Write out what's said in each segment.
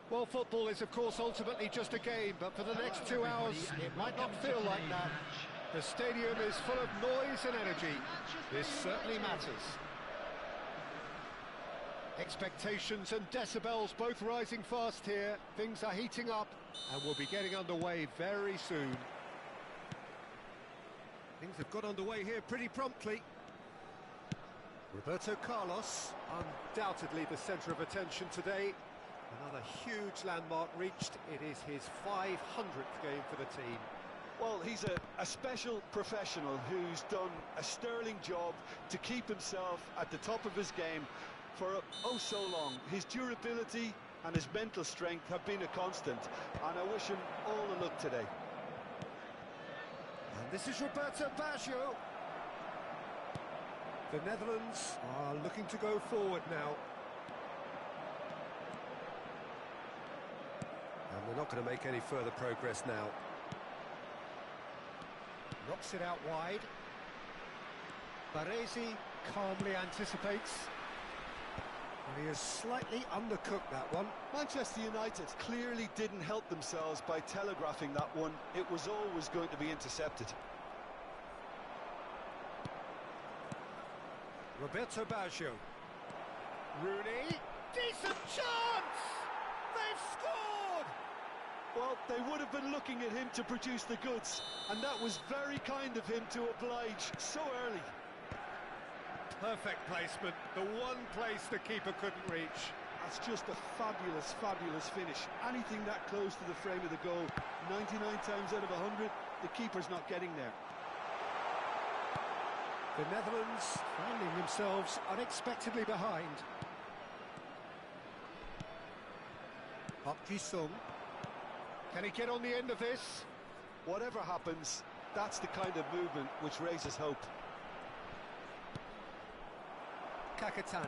Well, football is, of course, ultimately just a game, but for the next 2 hours, it might not feel like that. The stadium is full of noise and energy. This certainly matters. Expectations and decibels both rising fast here. Things are heating up, and we'll be getting underway very soon. Things have got underway here pretty promptly. Roberto Carlos, undoubtedly the centre of attention today. Another huge landmark reached. It is his 500th game for the team. Well, he's a special professional who's done a sterling job to keep himself at the top of his game for oh so long. His durability and his mental strength have been a constant, and I wish him all the luck today. And this is Roberto Baggio. The Netherlands are looking to go forward now. And they're not going to make any further progress now. Knocks it out wide. Baresi calmly anticipates. And he has slightly undercooked that one. Manchester United clearly didn't help themselves by telegraphing that one. It was always going to be intercepted. Roberto Baggio. Rooney. Decent chance! They've scored! Well, they would have been looking at him to produce the goods, and that was very kind of him to oblige so early. Perfect placement, the one place the keeper couldn't reach. That's just a fabulous, fabulous finish. Anything that close to the frame of the goal, 99 times out of 100, the keeper's not getting there. The Netherlands finding themselves unexpectedly behind. Park Ji-sung. Can he get on the end of this? Whatever happens, that's the kind of movement which raises hope. Kakatani.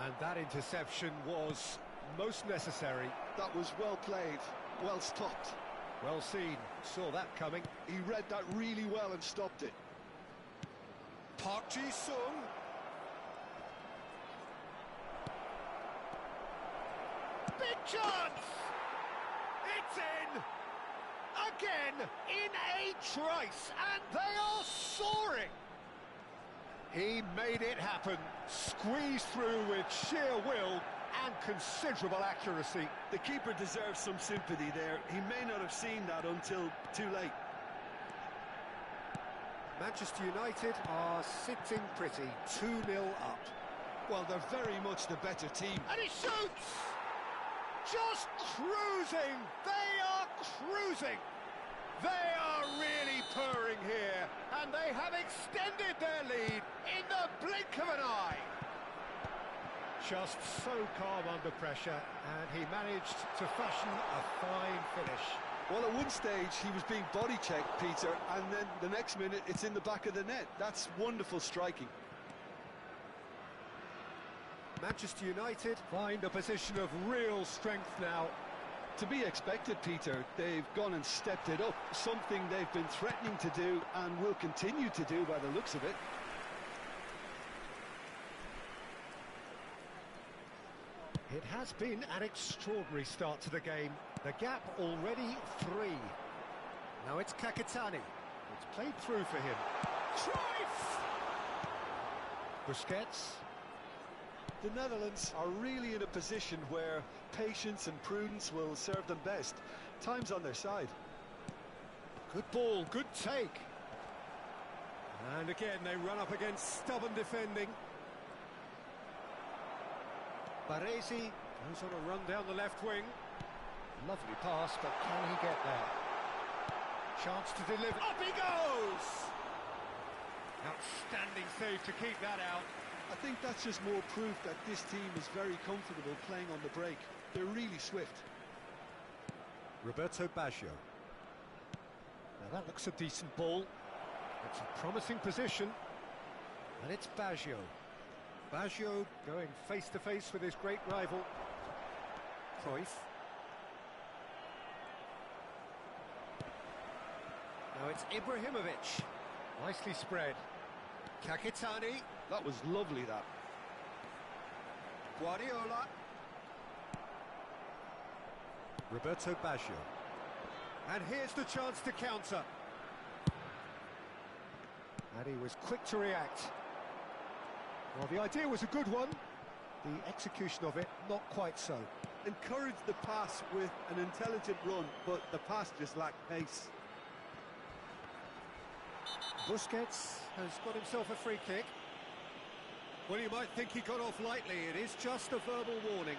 And that interception was most necessary. That was well played, well stopped. Well seen, saw that coming. He read that really well and stopped it. Park Ji-sung. Big chance! It's in! Again, in a trice, and they are soaring! He made it happen, squeezed through with sheer will and considerable accuracy. The keeper deserves some sympathy there. He may not have seen that until too late. Manchester United are sitting pretty, 2-0 up. Well, they're very much the better team. And he shoots! Just cruising! They are cruising! They are really purring here, and they have extended their lead in the blink of an eye. Just so calm under pressure, and he managed to fashion a fine finish. Well, at one stage he was being body checked, Peter, and then the next minute it's in the back of the net. That's wonderful striking. Manchester United find a position of real strength now. To be expected, Peter. They've gone and stepped it up, something they've been threatening to do and will continue to do by the looks of it. It has been an extraordinary start to the game. The gap already 3. Now it's Kakatani. It's played through for him. Cruyff! Busquets. The Netherlands are really in a position where patience and prudence will serve them best. Time's on their side. Good ball, good take. And again, they run up against stubborn defending. Baresi goes on a run down the left wing. Lovely pass, but can he get there? Chance to deliver. Up he goes! Outstanding save to keep that out. I think that's just more proof that this team is very comfortable playing on the break. They're really swift. Roberto Baggio. Now that looks a decent ball. It's a promising position. And it's Baggio. Baggio going face-to-face with his great rival. Cruyff. Now it's Ibrahimovic. Nicely spread. Kakatani. That was lovely, that. Guardiola. Roberto Baggio. And here's the chance to counter. And he was quick to react. Well, the idea was a good one. The execution of it, not quite so. Encouraged the pass with an intelligent run, but the pass just lacked pace. Busquets has got himself a free kick. Well, you might think he got off lightly. It is just a verbal warning.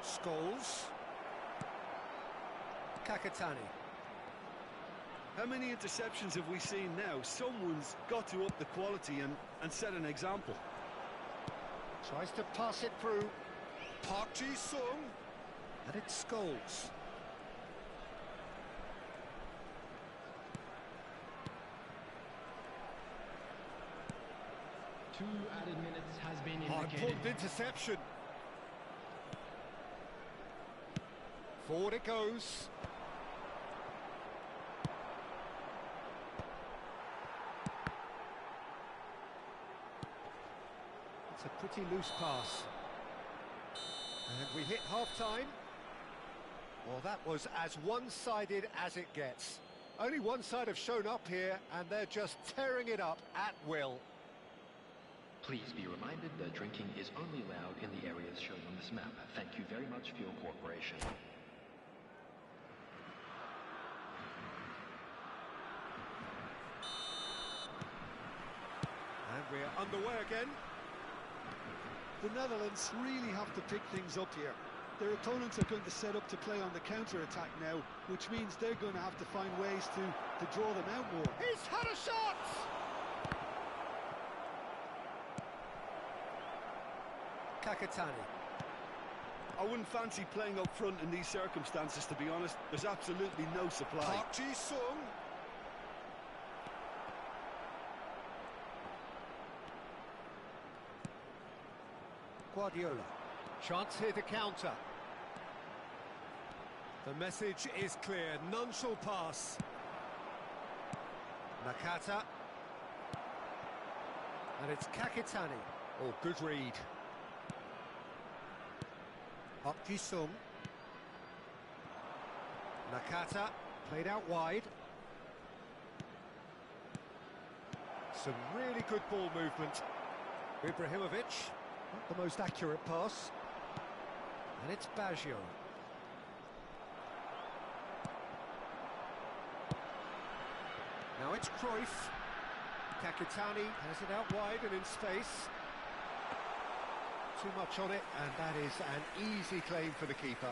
Scholes. Kakatani. How many interceptions have we seen now? Someone's got to up the quality and set an example. Tries to pass it through. Park Ji-sung. And it's Scholes. Two added minutes has been indicated. Hard-pulled interception. Forward it goes. It's a pretty loose pass. And we hit half-time. Well, that was as one-sided as it gets. Only one side have shown up here, and they're just tearing it up at will. Please be reminded that drinking is only allowed in the areas shown on this map. Thank you very much for your cooperation. And we're underway again. The Netherlands really have to pick things up here. Their opponents are going to set up to play on the counter-attack now, which means they're going to have to find ways to draw them out more. He's had a shot! Kakatani. I wouldn't fancy playing up front in these circumstances, to be honest. There's absolutely no supply. Park Ji-sung. Guardiola. Chance here to counter. The message is clear. None shall pass. Nakata. And it's Kakatani. Oh, good read. Park Ji-sung. Nakata, played out wide. Some really good ball movement. Ibrahimovic, not the most accurate pass. And it's Baggio. Now it's Cruyff. Kakatani has it out wide and in space. Too much on it, and that is an easy claim for the keeper.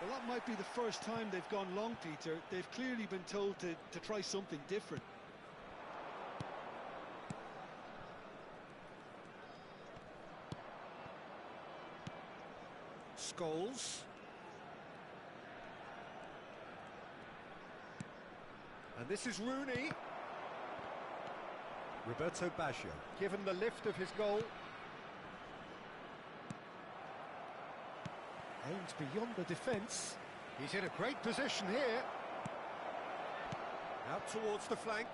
Well, that might be the first time they've gone long, Peter. They've clearly been told to try something different. Scholes. And this is Rooney. Roberto Baggio, given the lift of his goal. Aims beyond the defence. He's in a great position here. Out towards the flank.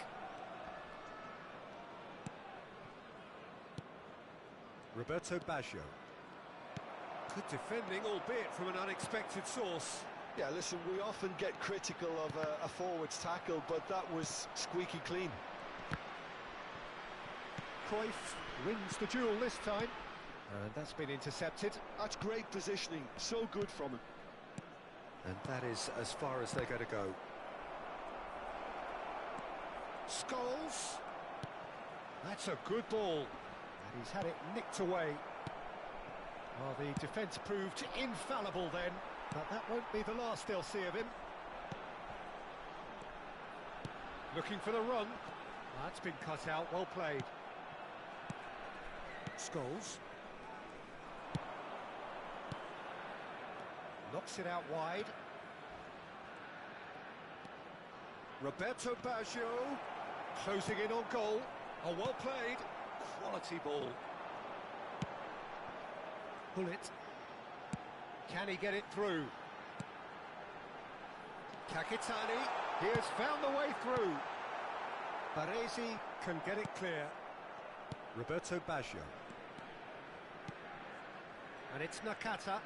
Roberto Baggio. Good defending, albeit from an unexpected source. Yeah, listen, we often get critical of a forward's tackle, but that was squeaky clean. Cruyff wins the duel this time. And that's been intercepted. That's great positioning, so good from him. And that is as far as they're going to go. Scholes. That's a good ball. And he's had it nicked away. Well, the defence proved infallible then, but that won't be the last they'll see of him. Looking for the run. That's been cut out, well played. Scholes. Knocks it out wide. Roberto Baggio closing in on goal. Oh, well played. Quality ball. Bullet. Can he get it through? Kakatani, he has found the way through. Baresi can get it clear. Roberto Baggio. And it's Nakata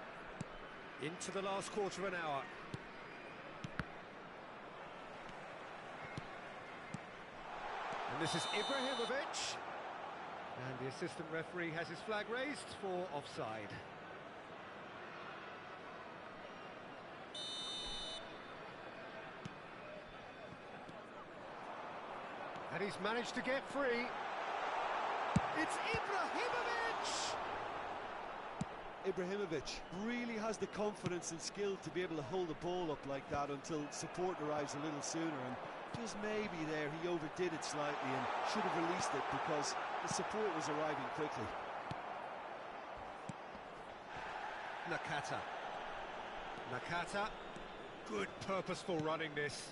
into the last quarter of an hour. And this is Ibrahimovic. And the assistant referee has his flag raised for offside. And he's managed to get free. It's Ibrahimovic! Ibrahimovic really has the confidence and skill to be able to hold the ball up like that until support arrives a little sooner, and just maybe there he overdid it slightly and should have released it because the support was arriving quickly. Nakata. Good purposeful running this.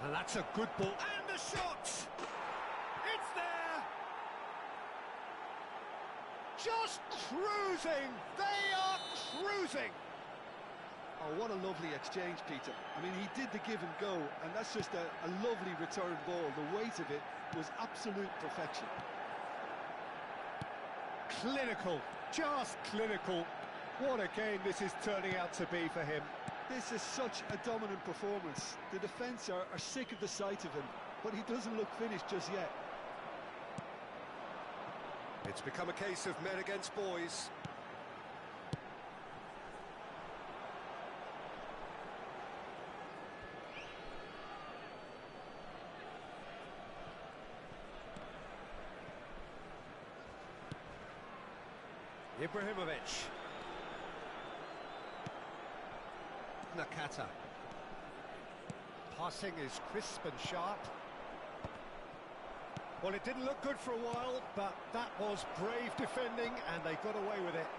And that's a good ball. And the shot! It's there! Just cruising! They are cruising! Oh, what a lovely exchange, Peter. I mean, he did the give and go, and that's just a lovely return ball. The weight of it was absolute perfection. Clinical, just clinical. What a game this is turning out to be for him. This is such a dominant performance. The defence are sick of the sight of him, but he doesn't look finished just yet. It's become a case of men against boys. Ibrahimovic. Nakata. Passing is crisp and sharp. Well, it didn't look good for a while, but that was brave defending, and they got away with it.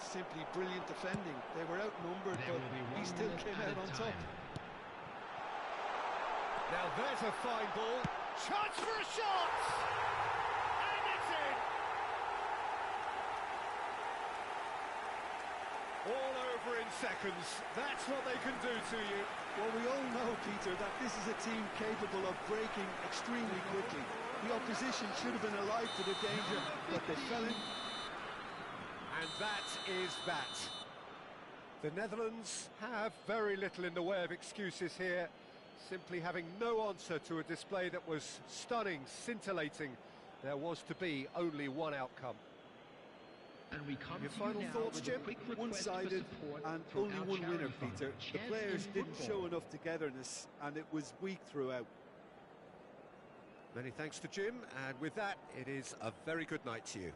Simply brilliant defending. They were outnumbered, but he still came out on top. Now there's a fine ball. Chance for a shot! And it's in! All over in seconds. That's what they can do to you. Well, we all know, Peter, that this is a team capable of breaking extremely quickly. The opposition should have been alive to the danger, but they fell in. And that is that. The Netherlands have very little in the way of excuses here, simply having no answer to a display that was stunning, scintillating. There was to be only one outcome. And we come Your to final you now thoughts, with Jim? a quick request One-sided for support and from only our one charity winner, fund, Peter. The Chance players in didn't Football. show enough togetherness, and it was weak throughout. Many thanks to Jim, and with that, it is a very good night to you.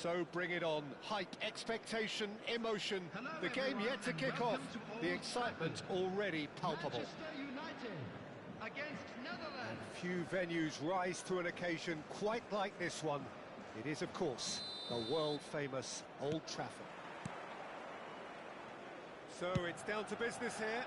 So bring it on. Hype, expectation, emotion. Hello, The game everyone, yet to and kick welcome off. to The Old excitement Trafford. already palpable. Manchester United against Netherlands. Few venues rise to an occasion quite like this one. It is, of course, the world-famous Old Trafford. So it's down to business here.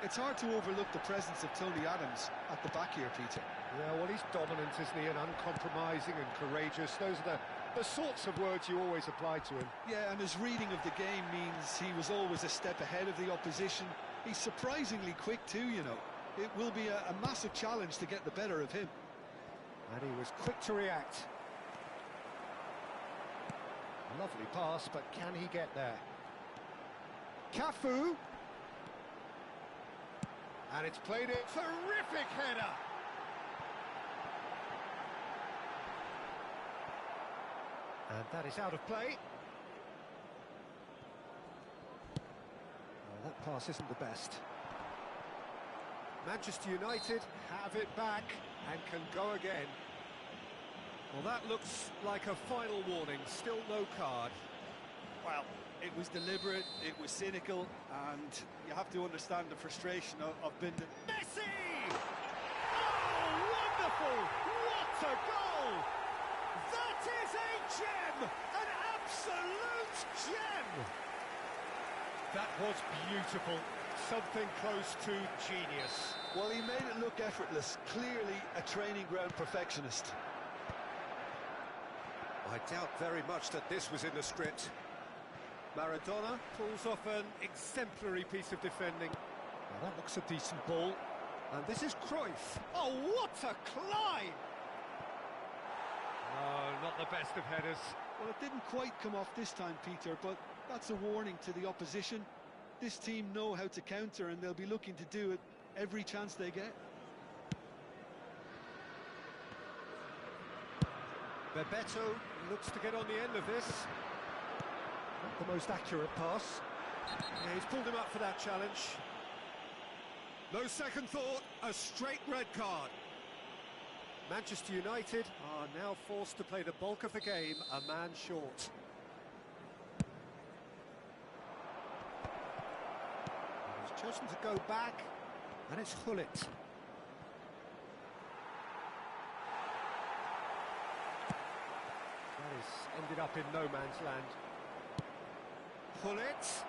It's hard to overlook the presence of Tony Adams at the back here, Peter. Yeah, well, he's dominant, isn't he? And uncompromising and courageous. Those are the sorts of words you always apply to him. Yeah, and his reading of the game means he was always a step ahead of the opposition. He's surprisingly quick too, you know. It will be a massive challenge to get the better of him. And he was quick to react. Lovely pass, but can he get there? Cafu. And it's played it. Terrific header. And that is out of play. Well, that pass isn't the best. Manchester United have it back and can go again. Well, that looks like a final warning. Still no card. Well, it was deliberate, it was cynical, and you have to understand the frustration of Binden. Messi! Oh, wonderful! What a goal! That is a gem! An absolute gem! That was beautiful. Something close to genius. Well, he made it look effortless. Clearly a training ground perfectionist. I doubt very much that this was in the script. Maradona pulls off an exemplary piece of defending. Well, that looks a decent ball. And this is Cruyff. Oh, what a climb! Oh, not the best of headers. Well, it didn't quite come off this time, Peter, but that's a warning to the opposition. This team know how to counter, and they'll be looking to do it every chance they get. Bebeto looks to get on the end of this. Not the most accurate pass. Yeah, he's pulled him up for that challenge. No second thought, a straight red card. Manchester United are now forced to play the bulk of the game a man short. He's chosen to go back, and it's Hullet. That has ended up in no man's land. Hullet.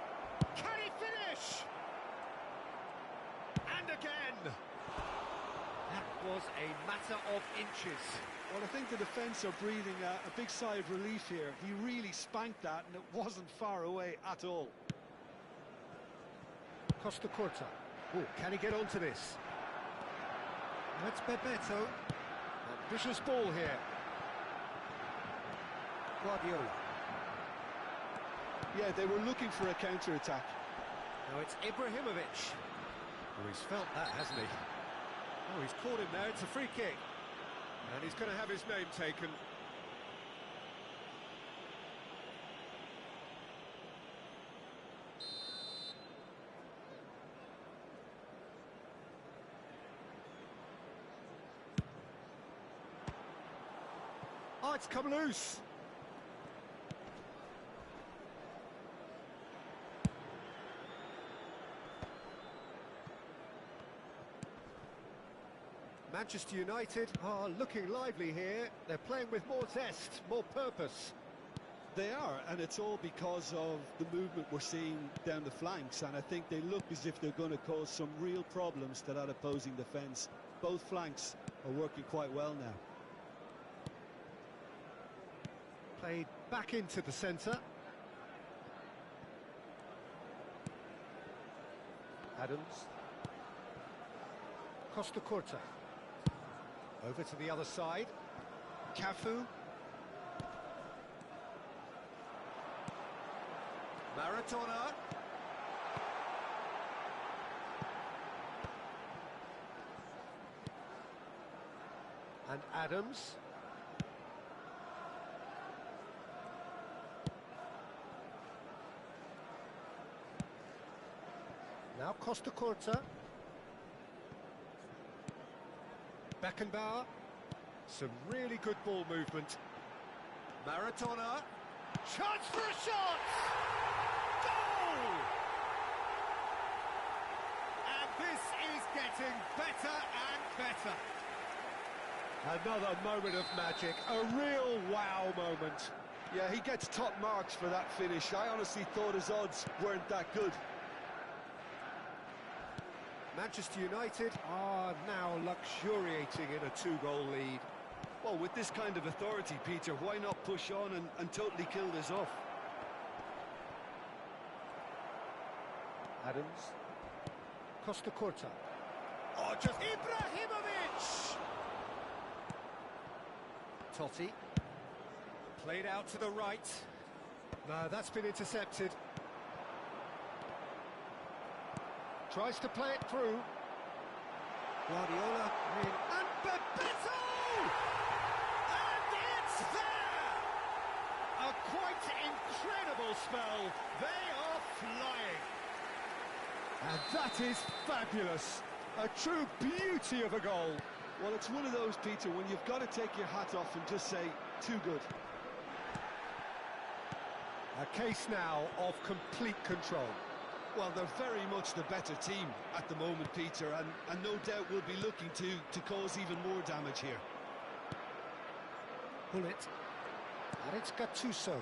Can he finish? And again. That was a matter of inches. Well, I think the defence are breathing a big sigh of relief here. He really spanked that, and it wasn't far away at all. Costa Curta. Oh, can he get onto this? That's Bebeto. Ambitious ball here. Guardiola. Yeah, they were looking for a counter-attack. Now it's Ibrahimovic. Oh, he's felt that, hasn't he? Oh, he's caught him there. It's a free kick. And he's going to have his name taken. Oh, it's come loose. Manchester United are looking lively here. They're playing with more zest, more purpose. They are, and it's all because of the movement we're seeing down the flanks, and I think they look as if they're going to cause some real problems to that opposing defence. Both flanks are working quite well now. Played back into the centre. Adams. Costa Curta. Over to the other side. Cafu. Maradona. And Adams. Now Costa Curta. Beckenbauer. Some really good ball movement. Maradona. Chance for a shot! Goal! And this is getting better and better. Another moment of magic, a real wow moment. Yeah, he gets top marks for that finish. I honestly thought his odds weren't that good. Manchester United are now luxuriating in a 2-goal lead. Well, with this kind of authority, Peter, why not push on and totally kill this off? Adams. Costa Curta. Oh, just Ibrahimovic! Totti. Played out to the right. No, that's been intercepted. Tries to play it through. Guardiola in. And Bebeto! And it's there! A quite incredible spell. They are flying. And that is fabulous. A true beauty of a goal. Well, it's one of those, Peter, when you've got to take your hat off and just say, too good. A case now of complete control. Well, they're very much the better team at the moment, Peter, and no doubt will be looking to cause even more damage here. Pull it. And it's Gattuso.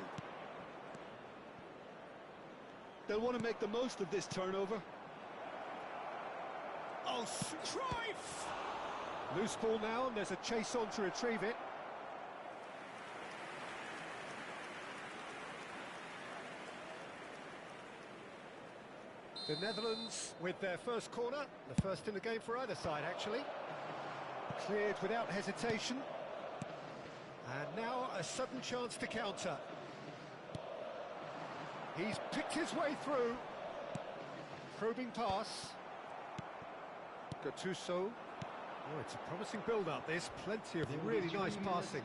They'll want to make the most of this turnover. Oh, strife! Loose ball now, and there's a chase on to retrieve it. The Netherlands with their first corner, the first in the game for either side, actually. Cleared without hesitation. And now a sudden chance to counter. He's picked his way through. Probing pass. Gattuso. Oh, it's a promising build-up, this. Plenty of really nice passing.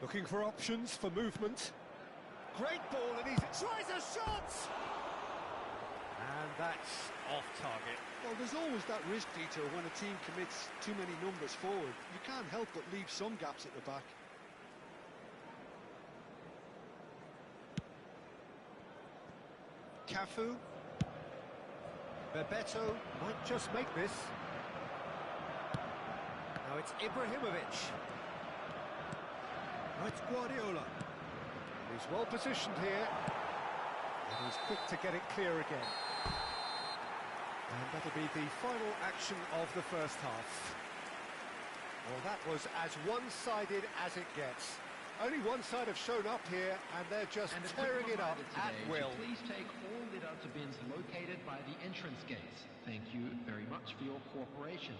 Looking for options for movement. Great ball, and he tries a shot! And that's off target. Well, there's always that risk, Peter, when a team commits too many numbers forward. You can't help but leave some gaps at the back. Cafu. Bebeto might just make this. Now it's Ibrahimovic. Now it's Guardiola. He's well positioned here. And he's quick to get it clear again. And that'll be the final action of the first half. Well, that was as one-sided as it gets. Only one side have shown up here, and they're just tearing it up at will. Please take all litter bins located by the entrance gates. Thank you very much for your cooperation.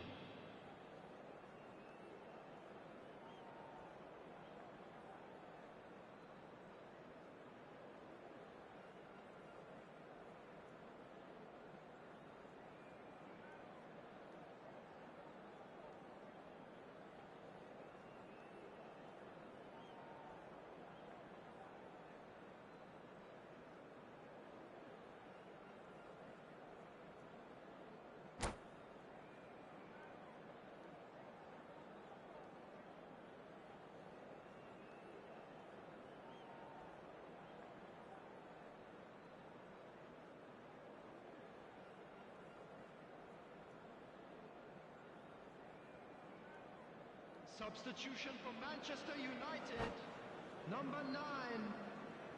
Substitution for Manchester United. Number 9,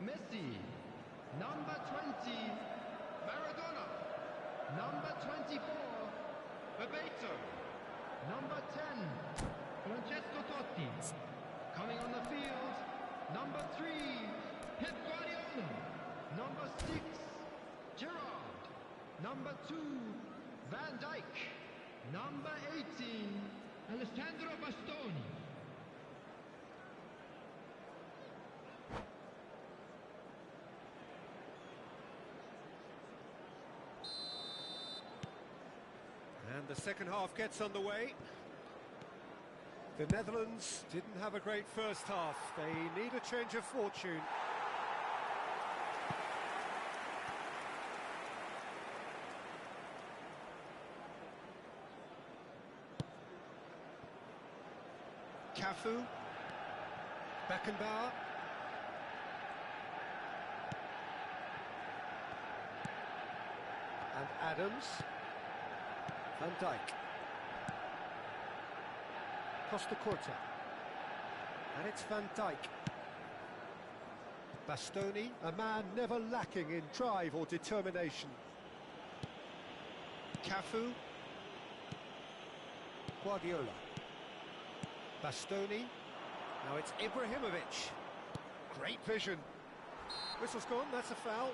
Messi. Number 20, Maradona. Number 24, Bebeto. Number 10, Francesco Totti. Coming on the field, number 3, Pep Guardiola. Number 6, Gerrard. Number 2, Van Dijk. Number 18, Alessandro Bastoni. And the second half gets underway. The Netherlands didn't have a great first half. They need a change of fortune. Cafu. Beckenbauer. And Adams. Van Dijk. Costa Curta. And it's Van Dijk. Bastoni, a man never lacking in drive or determination. Cafu. Guardiola. Bastoni. Now it's Ibrahimovic. Great vision. Whistle's gone, that's a foul.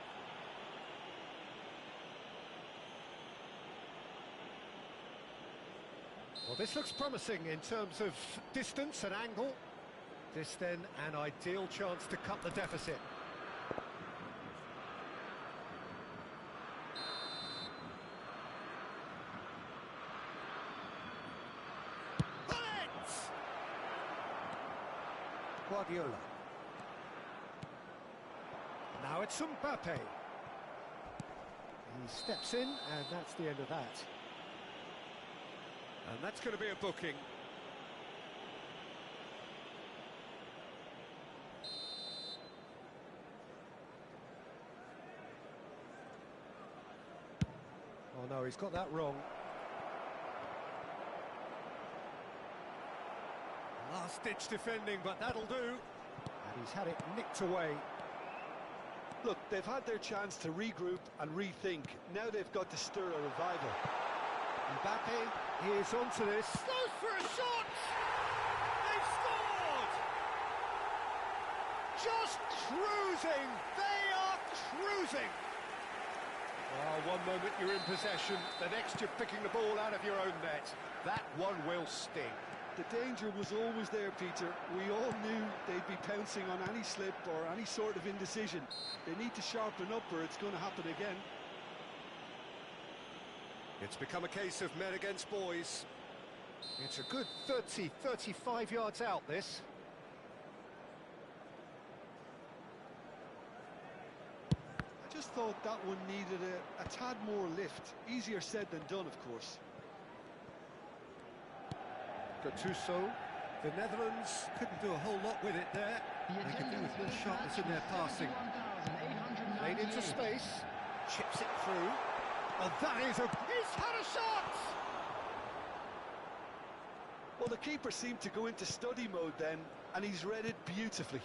Well, this looks promising in terms of distance and angle. This then an ideal chance to cut the deficit. Guardiola. Now it's Mbappe. He steps in, and that's the end of that. And that's going to be a booking. Oh no, he's got that wrong. Last-ditch defending, but that'll do. And he's had it nicked away. Look, they've had their chance to regroup and rethink. Now they've got to stir a revival. Mbappe is onto this. Goes for a shot! They've scored! Just cruising! They are cruising! Well, one moment you're in possession, the next you're picking the ball out of your own net. That one will sting. The danger was always there, Peter. We all knew they'd be pouncing on any slip or any sort of indecision. They need to sharpen up or it's going to happen again. It's become a case of men against boys. It's a good 30, 35 yards out, this. I just thought that one needed a tad more lift. Easier said than done, of course. Gattuso. The Netherlands couldn't do a whole lot with it there. They could do with more sharpness in their passing. Played into space. Chips it through. Oh, that is a... He's had a shot! Well, the keeper seemed to go into study mode then, and he's read it beautifully.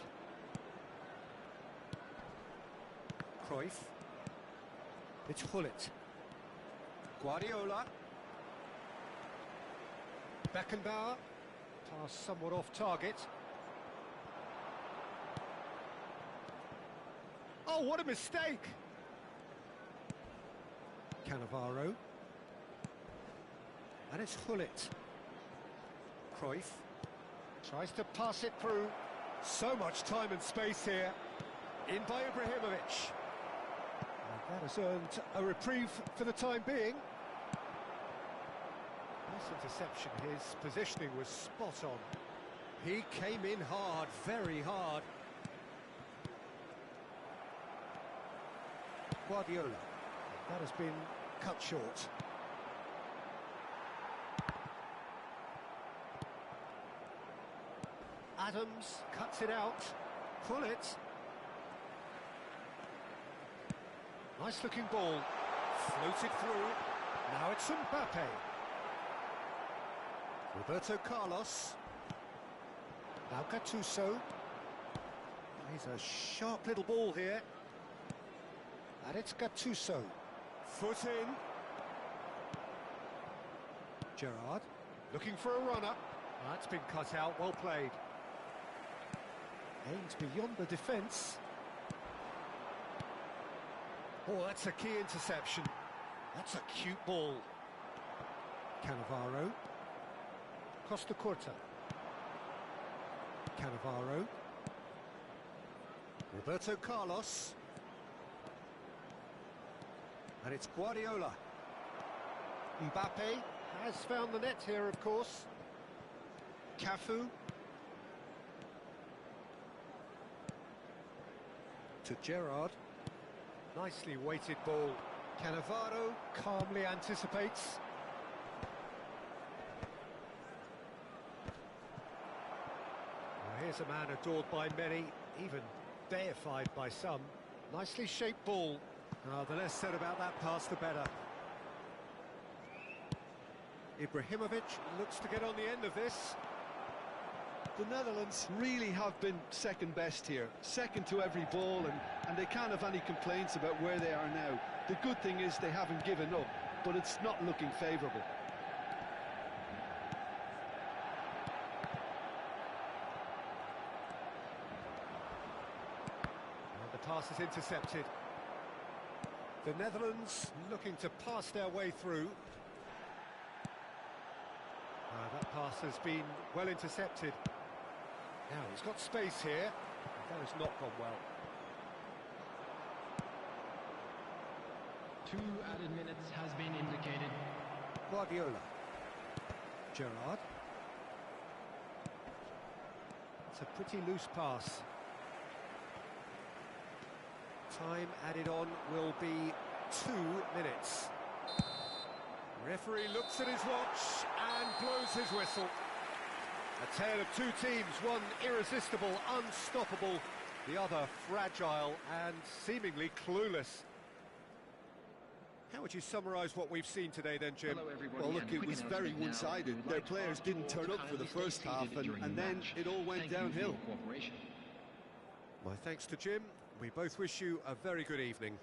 Cruyff. It's Hullet. Guardiola. Beckenbauer. Pass somewhat off target. Oh, what a mistake! Cannavaro. And it's Hullet. Cruyff. Tries to pass it through. So much time and space here. In by Ibrahimovic. And that has earned a reprieve for the time being. Nice interception. His positioning was spot on. He came in hard, very hard. Guardiola. That has been cut short. Adams cuts it out. Pull it. Nice looking ball. Floated through. Now it's Mbappe. Roberto Carlos. Now Gattuso. He's a sharp little ball here. And it's Gattuso. Foot in. Gerrard. Looking for a runner. That's been cut out. Well played. Aims beyond the defence. Oh, that's a key interception. That's a cute ball. Cannavaro. Costa Curta. Cannavaro. Roberto Carlos. And it's Guardiola. Mbappe has found the net here, of course. Cafu. To Gerrard. Nicely weighted ball. Cannavaro calmly anticipates. Here's a man adored by many, even deified by some. Nicely shaped ball. The less said about that pass, the better. Ibrahimovic looks to get on the end of this. The Netherlands really have been second best here, second to every ball, and they can't have any complaints about where they are now. The good thing is they haven't given up, but it's not looking favourable. And the pass is intercepted. The Netherlands looking to pass their way through. That pass has been well intercepted. Now he's got space here. That has not gone well. 2 added minutes has been indicated. Guardiola. Gerrard. It's a pretty loose pass. Time added on will be 2 minutes. Referee looks at his watch and blows his whistle. A tale of 2 teams, one irresistible, unstoppable, the other fragile and seemingly clueless. How would you summarise what we've seen today then, Jim? Hello, everybody, Well, look, and it quick was very announcement now. one-sided. We would Their like to players ask you didn't all turn to up for the kindly stay first half, seated during and the then match. it all went Thank you for downhill. your cooperation. My thanks to Jim. We both wish you a very good evening.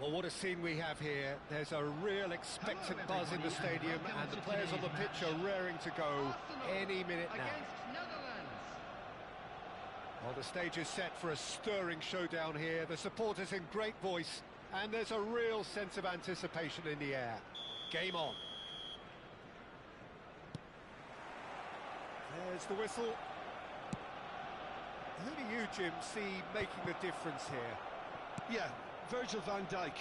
Well, what a scene we have here. There's a real expectant buzz in the stadium, and the players on the pitch are raring to go any minute now. Well, the stage is set for a stirring showdown here. The supporters in great voice, and there's a real sense of anticipation in the air. Game on. There's the whistle. Who do you, Jim, see making the difference here? Yeah, Virgil van Dijk.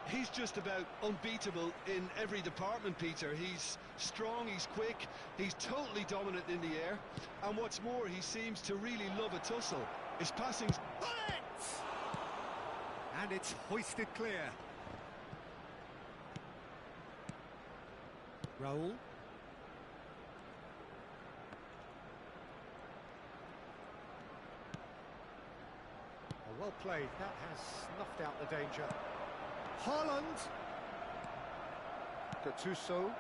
He's just about unbeatable in every department, Peter. He's strong, he's quick, he's totally dominant in the air, and what's more, he seems to really love a tussle. His passing's... Bullet! And it's hoisted clear. Raul. Well played, that has snuffed out the danger. Haaland! Gattuso.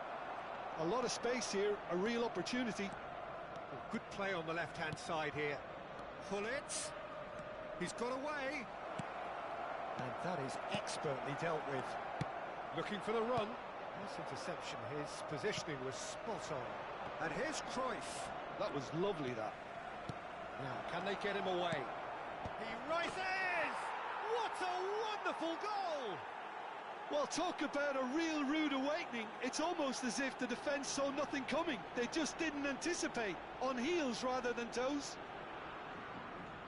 A lot of space here, a real opportunity. Good play on the left-hand side here. Gullit. He's got away. And that is expertly dealt with. Looking for the run. Nice interception, his positioning was spot on. And here's Cruyff. That was lovely, that. Now, can they get him away? He rises! What a wonderful goal! Well, talk about a real rude awakening. It's almost as if the defence saw nothing coming. They just didn't anticipate. On heels rather than toes.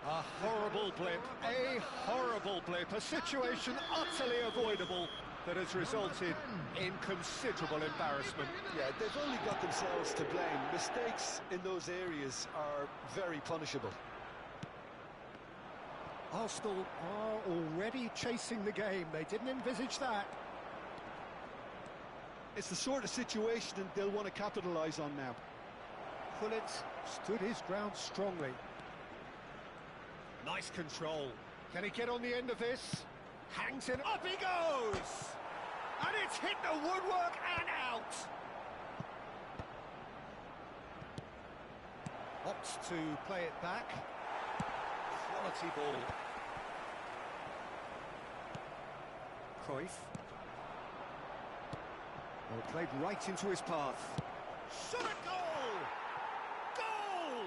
A horrible blip, a situation utterly avoidable that has resulted in considerable embarrassment. Yeah, they've only got themselves to blame. Mistakes in those areas are very punishable. Arsenal are already chasing the game. They didn't envisage that. It's the sort of situation that they'll want to capitalise on now. Gullit stood his ground strongly. Nice control. Can he get on the end of this? Hangs it, up he goes! And it's hit the woodwork and out! Opts to play it back. Quality ball. Cruyff. Well, played right into his path. Shot a goal! Goal!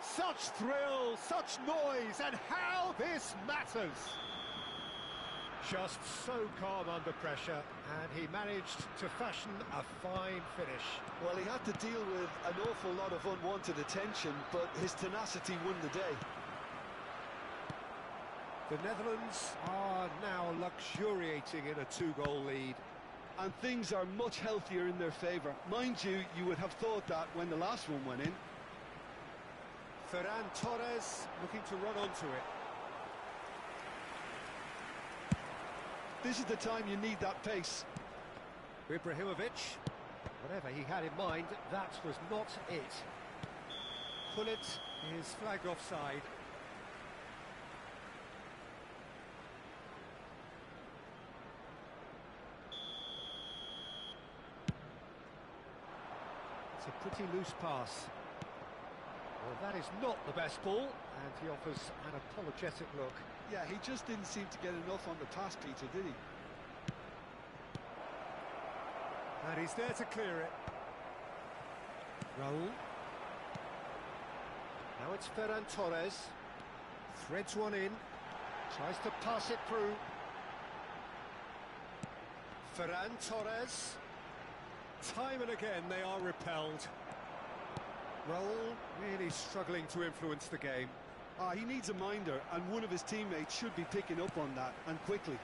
Such thrill, such noise, and how this matters! Just so calm under pressure, and he managed to fashion a fine finish. Well, he had to deal with an awful lot of unwanted attention, but his tenacity won the day. The Netherlands are now luxuriating in a 2-goal lead. And things are much healthier in their favour. Mind you, you would have thought that when the last one went in. Ferran Torres looking to run onto it. This is the time you need that pace. Ibrahimovic, whatever he had in mind, that was not it. Gullit is flagged offside. It's a pretty loose pass. Well, that is not the best ball, and he offers an apologetic look. Yeah, he just didn't seem to get enough on the pass, Peter, did he? And he's there to clear it. Raul. Now it's Ferran Torres. Threads one in. Tries to pass it through. Ferran Torres. Time and again they are repelled. Raul really struggling to influence the game. He needs a minder, and one of his teammates should be picking up on that, and quickly.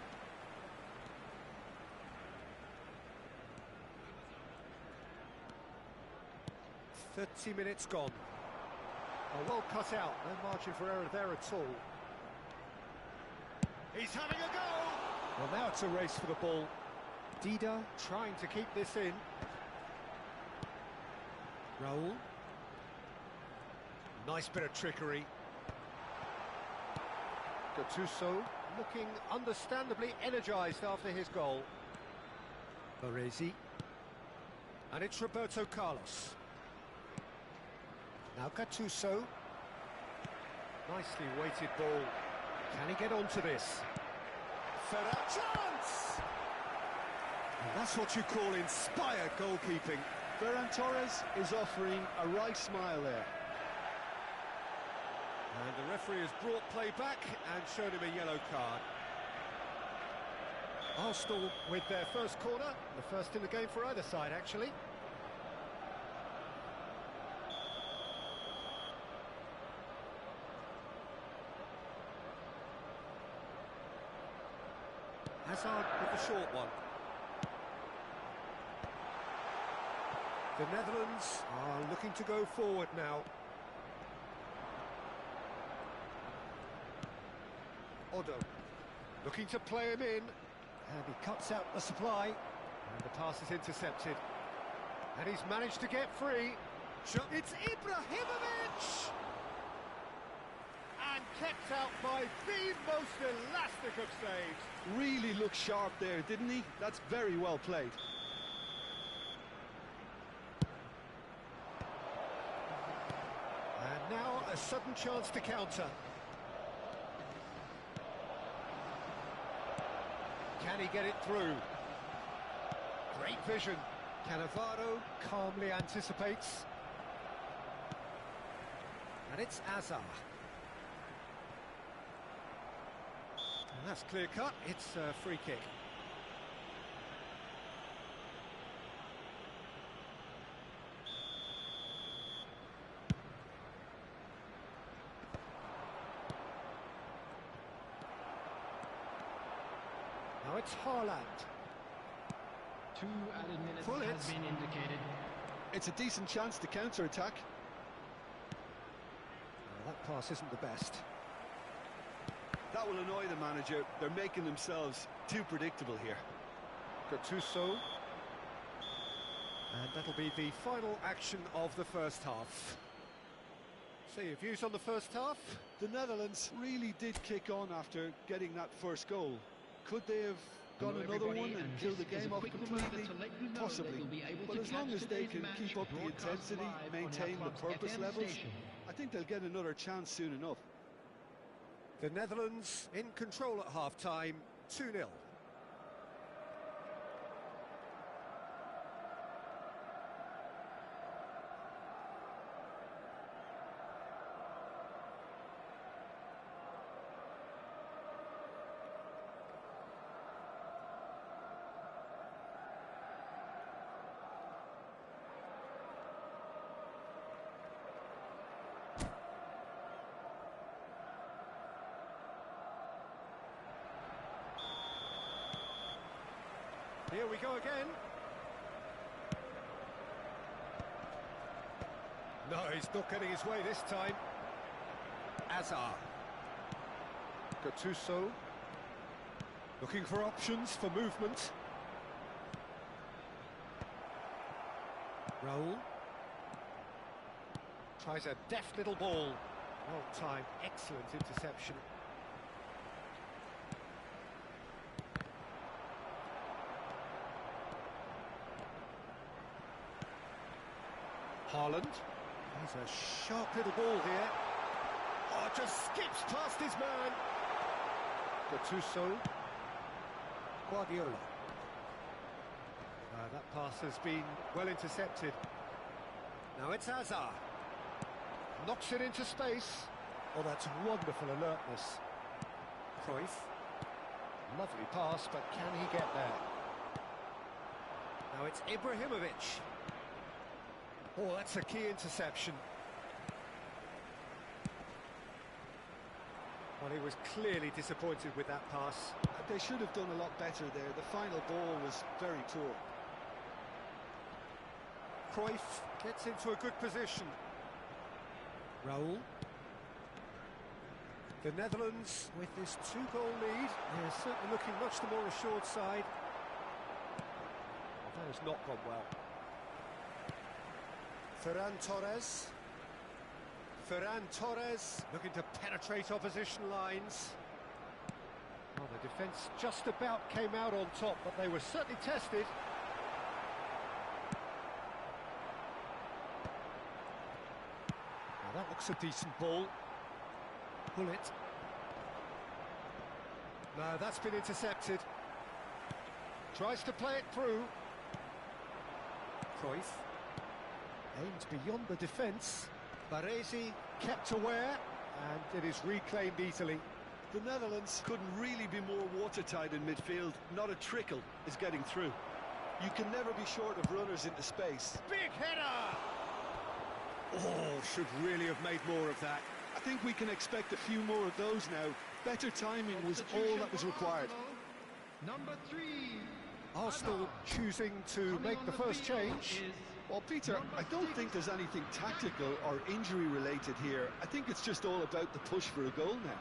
"30 minutes gone. Oh, well cut out, no margin for error there at all. He's having a go! Well, now it's a race for the ball. Dida trying to keep this in. Raul. Nice bit of trickery. Gattuso looking understandably energised after his goal. Baresi. And it's Roberto Carlos. Now Gattuso. Nicely weighted ball. Can he get onto this? Chance! And that's what you call inspired goalkeeping. Ferran Torres is offering a right smile there. And the referee has brought play back and shown him a yellow card. Arsenal with their first corner, the first in the game for either side, actually. Hazard with the short one. The Netherlands are looking to go forward now. Otto looking to play him in, and he cuts out the supply, and the pass is intercepted. And he's managed to get free. It's Ibrahimovic! And kept out by the most elastic of saves. Really looked sharp there, didn't he? That's very well played. And now a sudden chance to counter. Can he get it through? Great vision. Cannavaro calmly anticipates. And it's Azar. And that's clear cut. It's a free kick. Now it's Haaland. 2 added minutes Pull it. has been indicated. It's a decent chance to counter-attack. That pass isn't the best. That will annoy the manager. They're making themselves too predictable here. Gattuso. And that'll be the final action of the first half. So your views on the first half? The Netherlands really did kick on after getting that first goal. Could they have gone Hello, another everybody, one and and killed the this is game a off quick reminder completely? to let you know Possibly. that you'll be able But to as long catch as they today's can match keep up the broadcast intensity, live on our maintain the club's purpose FM levels, station. I think they'll get another chance soon enough. The Netherlands in control at half-time, 2-0. Here we go again. No, he's not getting his way this time. Azar. Gattuso. Looking for options for movement. Raul. Tries a deft little ball. Well timed, excellent interception. Haaland. He's a sharp little ball here. Oh, just skips past his man. Gattuso. Guardiola. That pass has been well intercepted. Now it's Azar. Knocks it into space. Oh, that's wonderful alertness. Cruyff. Lovely pass, but can he get there? Now it's Ibrahimovic. Oh, that's a key interception. Well, he was clearly disappointed with that pass. They should have done a lot better there. The final ball was very poor. Cruyff gets into a good position. Raul. The Netherlands, with this 2-goal lead, they're certainly looking much the more assured side. Well, that has not gone well. Ferran Torres. Ferran Torres looking to penetrate opposition lines. Well, the defence just about came out on top, but they were certainly tested. Now that looks a decent ball. Pull it. No, that's been intercepted. Tries to play it through. Cruyff aimed beyond the defence. Baresi kept aware, and it is reclaimed easily. The Netherlands couldn't really be more watertight in midfield. Not a trickle is getting through. You can never be short of runners into space. Big header! Oh, should really have made more of that. I think we can expect a few more of those now. Better timing was all that was required. Number 3. Arsenal choosing to make the first change. Well, Peter, I don't think there's anything tactical or injury related here. I think it's just all about the push for a goal now.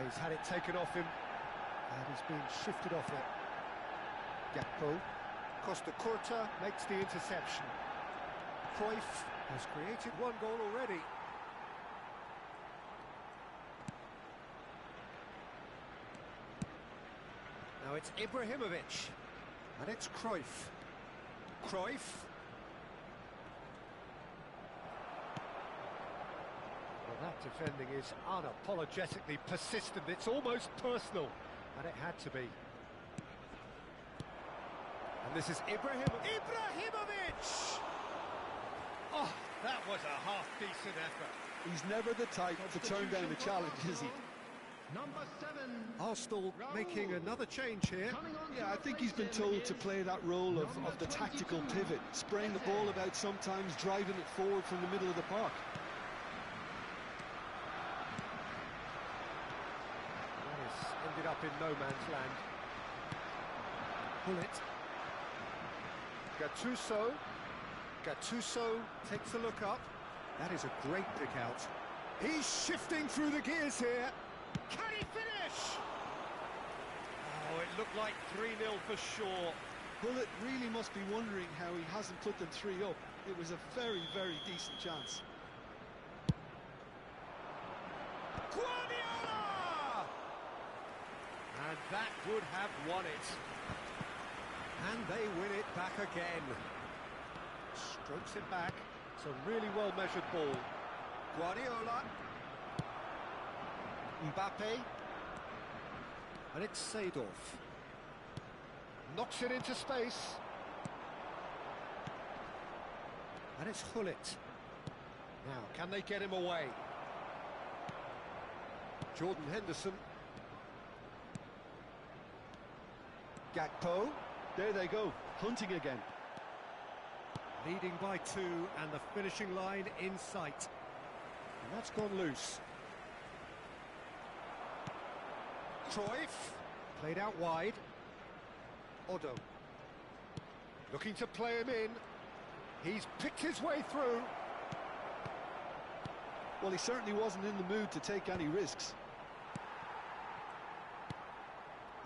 He's had it taken off him, and he's been shifted off it. Gakpo. Costa Curta makes the interception. Cruyff has created one goal already. Now it's Ibrahimovic, and it's Cruyff. Cruyff. That defending is unapologetically persistent. It's almost personal, and it had to be. And this is Ibrahimovic! Oh, that was a half-decent effort. He's never the type to turn down a challenge, is he? Number 7. Arsenal making another change here. Yeah, I think he's been told to play that role of the tactical pivot, spraying the ball about sometimes, driving it forward from the middle of the park. Ended up in no man's land. Pull it. Gattuso takes a look up. That is a great pick out. He's shifting through the gears here. Can he finish? Oh, it looked like 3-0 for sure. Bullet really must be wondering how he hasn't put them 3 up. It was a very, very decent chance. And that would have won it. And they win it back again. Strokes it back. It's a really well-measured ball. Guardiola. Mbappe. And it's Seedorf. Knocks it into space. And it's Hullet. Now, can they get him away? Jordan Henderson. Gakpo. There they go, hunting again. Leading by 2 and the finishing line in sight. And that's gone loose. Cruyff. Played out wide. Odo. Looking to play him in. He's picked his way through. Well, he certainly wasn't in the mood to take any risks.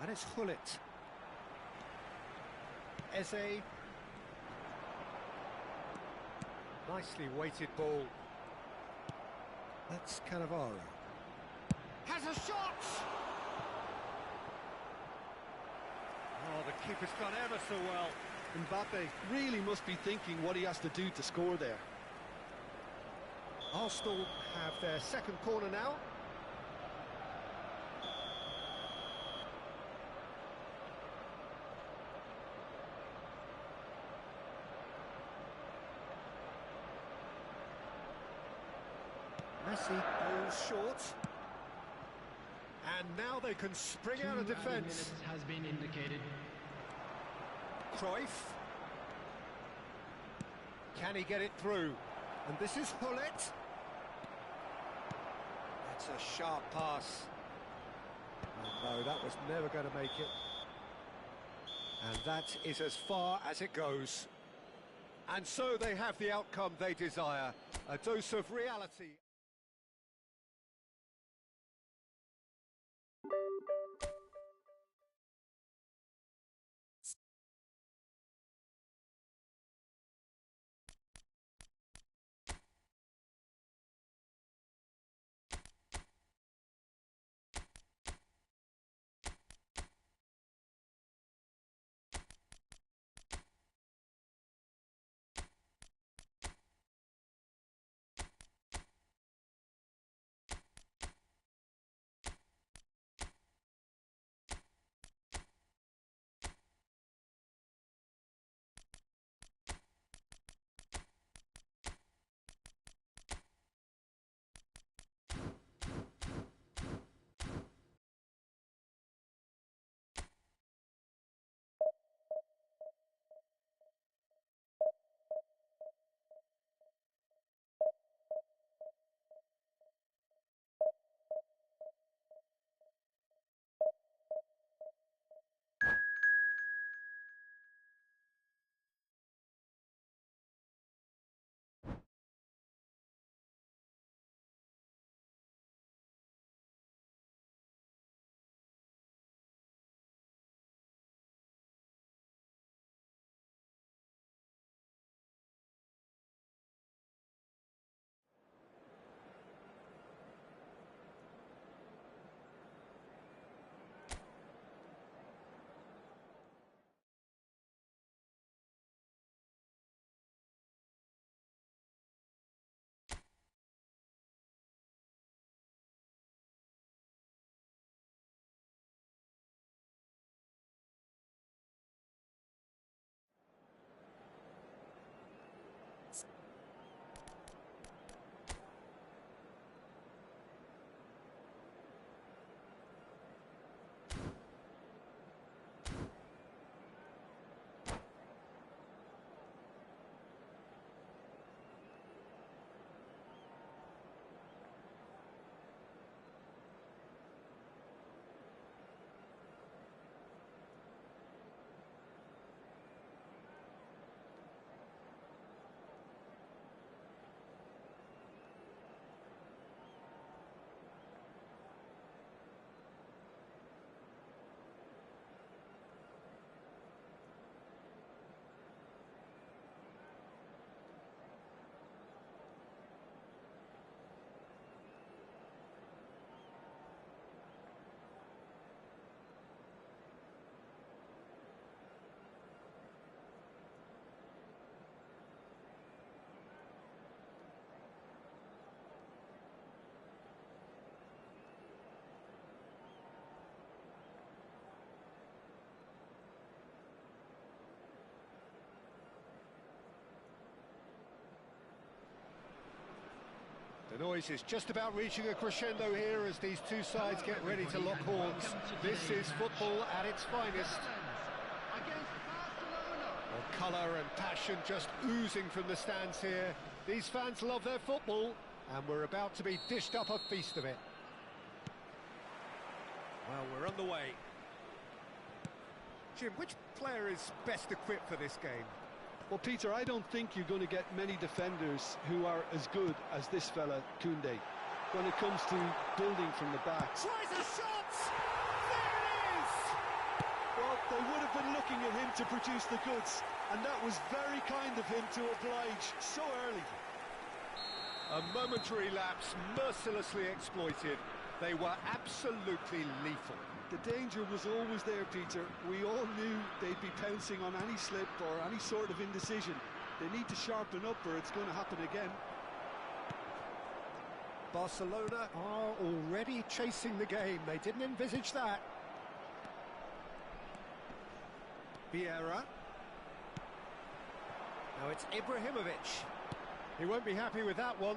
And it's Hullet. Eze. Nicely weighted ball. That's Cannavaro. Has a shot! Oh, the keeper's done ever so well. Mbappe really must be thinking what he has to do to score there. Arsenal have their second corner now. Messi goes short. And now they can spring out of defence. Has been indicated. Cruyff. Can he get it through? And this is Hullet. That's a sharp pass. Oh, no, that was never going to make it. And that is as far as it goes. And so they have the outcome they desire. A dose of reality. The noise is just about reaching a crescendo here as these two sides get ready to lock horns. This is football at its finest. Well, colour and passion just oozing from the stands here. These fans love their football, and we're about to be dished up a feast of it. Well, we're on the way. Jim, which player is best equipped for this game? Well, Peter, I don't think you're going to get many defenders who are as good as this fella, Koundé, when it comes to building from the back. Tries a shot! There it is! Well, they would have been looking at him to produce the goods, and that was very kind of him to oblige so early. A momentary lapse mercilessly exploited. They were absolutely lethal. The danger was always there, Peter. We all knew they'd be pouncing on any slip or any sort of indecision. They need to sharpen up or it's going to happen again. Barcelona are already chasing the game. They didn't envisage that. Vieira. Now it's Ibrahimovic. He won't be happy with that one.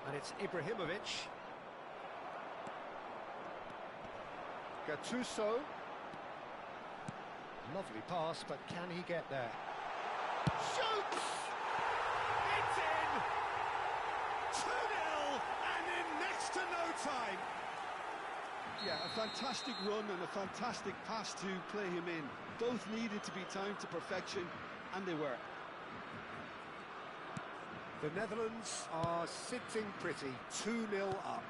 And it's Ibrahimovic. Gattuso. Lovely pass, but can he get there? Shoots! next to no time. Yeah, a fantastic run and a fantastic pass to play him in. Both needed to be timed to perfection, and they were. The Netherlands are sitting pretty, 2-0 up.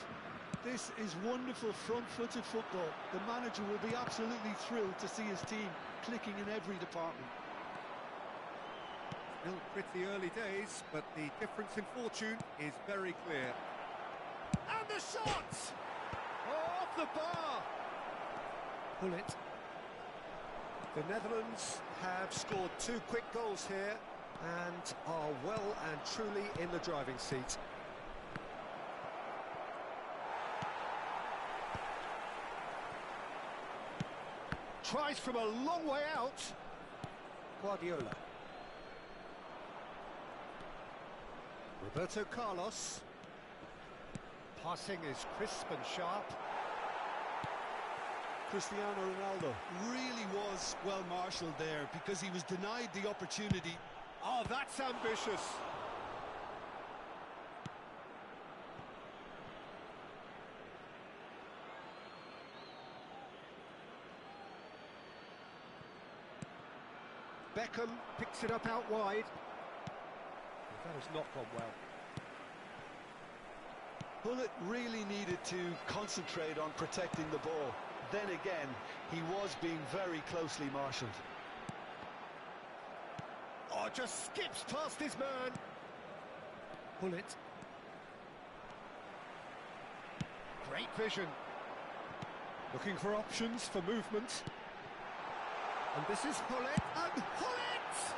This is wonderful front-footed football. The manager will be absolutely thrilled to see his team clicking in every department. Still pretty early days, but the difference in fortune is very clear. And the shot! Oh, off the bar! Pull it. The Netherlands have scored 2 quick goals here and are well and truly in the driving seat. Tries from a long way out. Guardiola. Roberto Carlos. Passing is crisp and sharp. Cristiano Ronaldo really was well marshalled there because he was denied the opportunity. Oh, that's ambitious. Beckham picks it up out wide. That has not gone well. Bullet really needed to concentrate on protecting the ball. Then again, he was being very closely marshalled. Oh, just skips past his man. Bullet. Great vision. Looking for options for movement. And this is Hullet, and Hullet!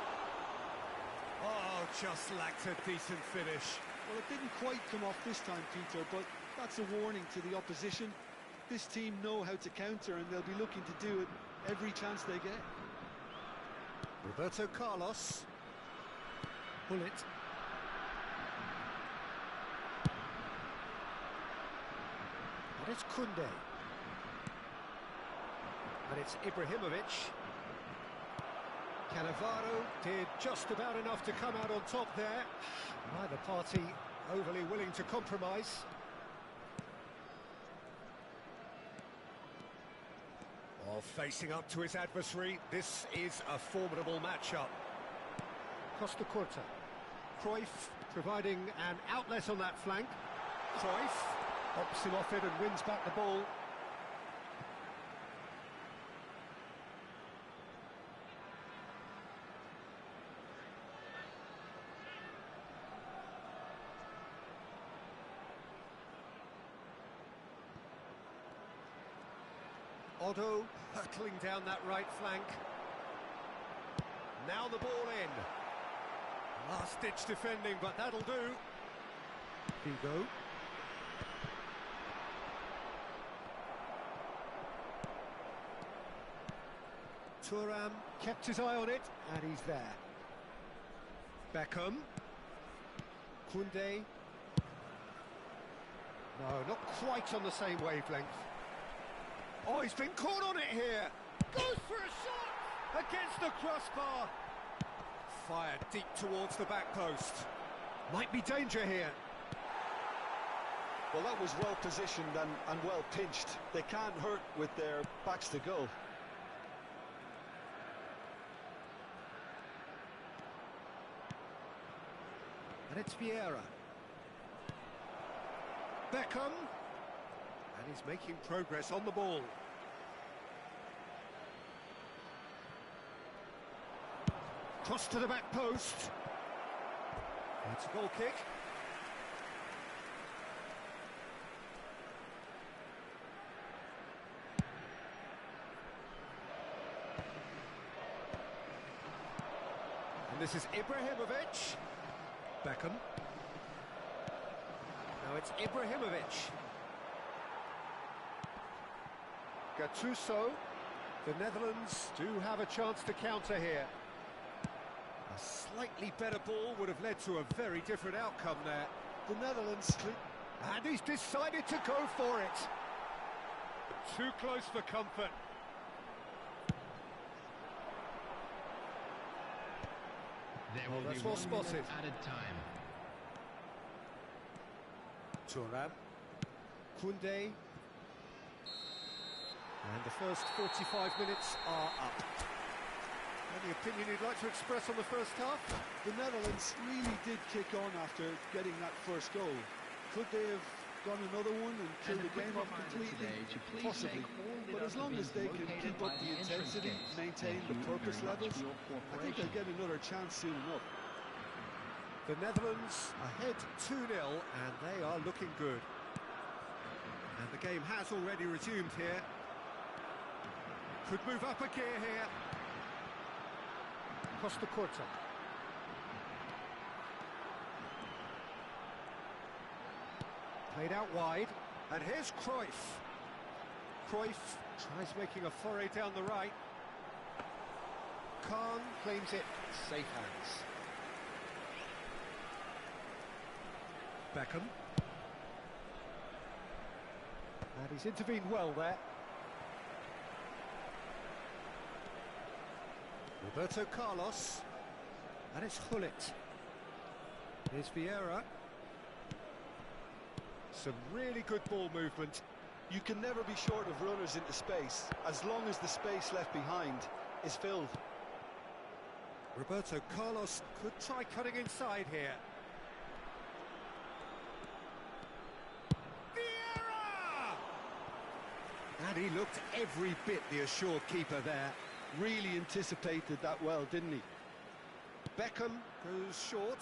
Oh, just lacked a decent finish. Well, it didn't quite come off this time, Peter, but that's a warning to the opposition. This team know how to counter, and they'll be looking to do it every chance they get. Roberto Carlos. Hullet. And it's Koundé. And it's Ibrahimovic. Cannavaro did just about enough to come out on top there. Neither party overly willing to compromise. While facing up to his adversary, this is a formidable matchup. Costa Curta. Cruyff providing an outlet on that flank. Cruyff hops him off it and wins back the ball. Otto hurtling down that right flank. Now the ball in. Last-ditch defending, but that'll do. Figo. Thuram kept his eye on it, and he's there. Beckham. Koundé. No, not quite on the same wavelength. Oh, he's been caught on it here. Goes for a shot against the crossbar. Fired deep towards the back post. Might be danger here. Well, that was well positioned and well pinched. They can't hurt with their backs to goal. And it's Vieira. Beckham. And he's making progress on the ball. Cross to the back post. It's a goal kick. And this is Ibrahimovic. Beckham. Now it's Ibrahimovic. Gattuso. The Netherlands do have a chance to counter here. A slightly better ball would have led to a very different outcome there. The Netherlands... And he's decided to go for it. Too close for comfort. There will that's be well 1 spotted. minute added time. Thuram. Koundé. And the first 45 minutes are up. Any opinion you'd like to express on the first half? The Netherlands really did kick on after getting that first goal. Could they have gone another one and killed the game off completely? Possibly. But as long as they can keep up the intensity, maintain the purpose levels, I think they'll get another chance soon enough. The Netherlands ahead 2-0 and they are looking good. And the game has already resumed here. Could move up a gear here. Costa Curta. Played out wide. And here's Cruyff. Cruyff tries making a foray down the right. Khan claims it. Safe hands. Beckham. And he's intervened well there. Roberto Carlos. And it's Hullet. Here's Vieira. Some really good ball movement. You can never be short of runners into space, as long as the space left behind is filled. Roberto Carlos could try cutting inside here. Vieira! And he looked every bit the assured keeper there. Really anticipated that well, didn't he? Beckham goes short.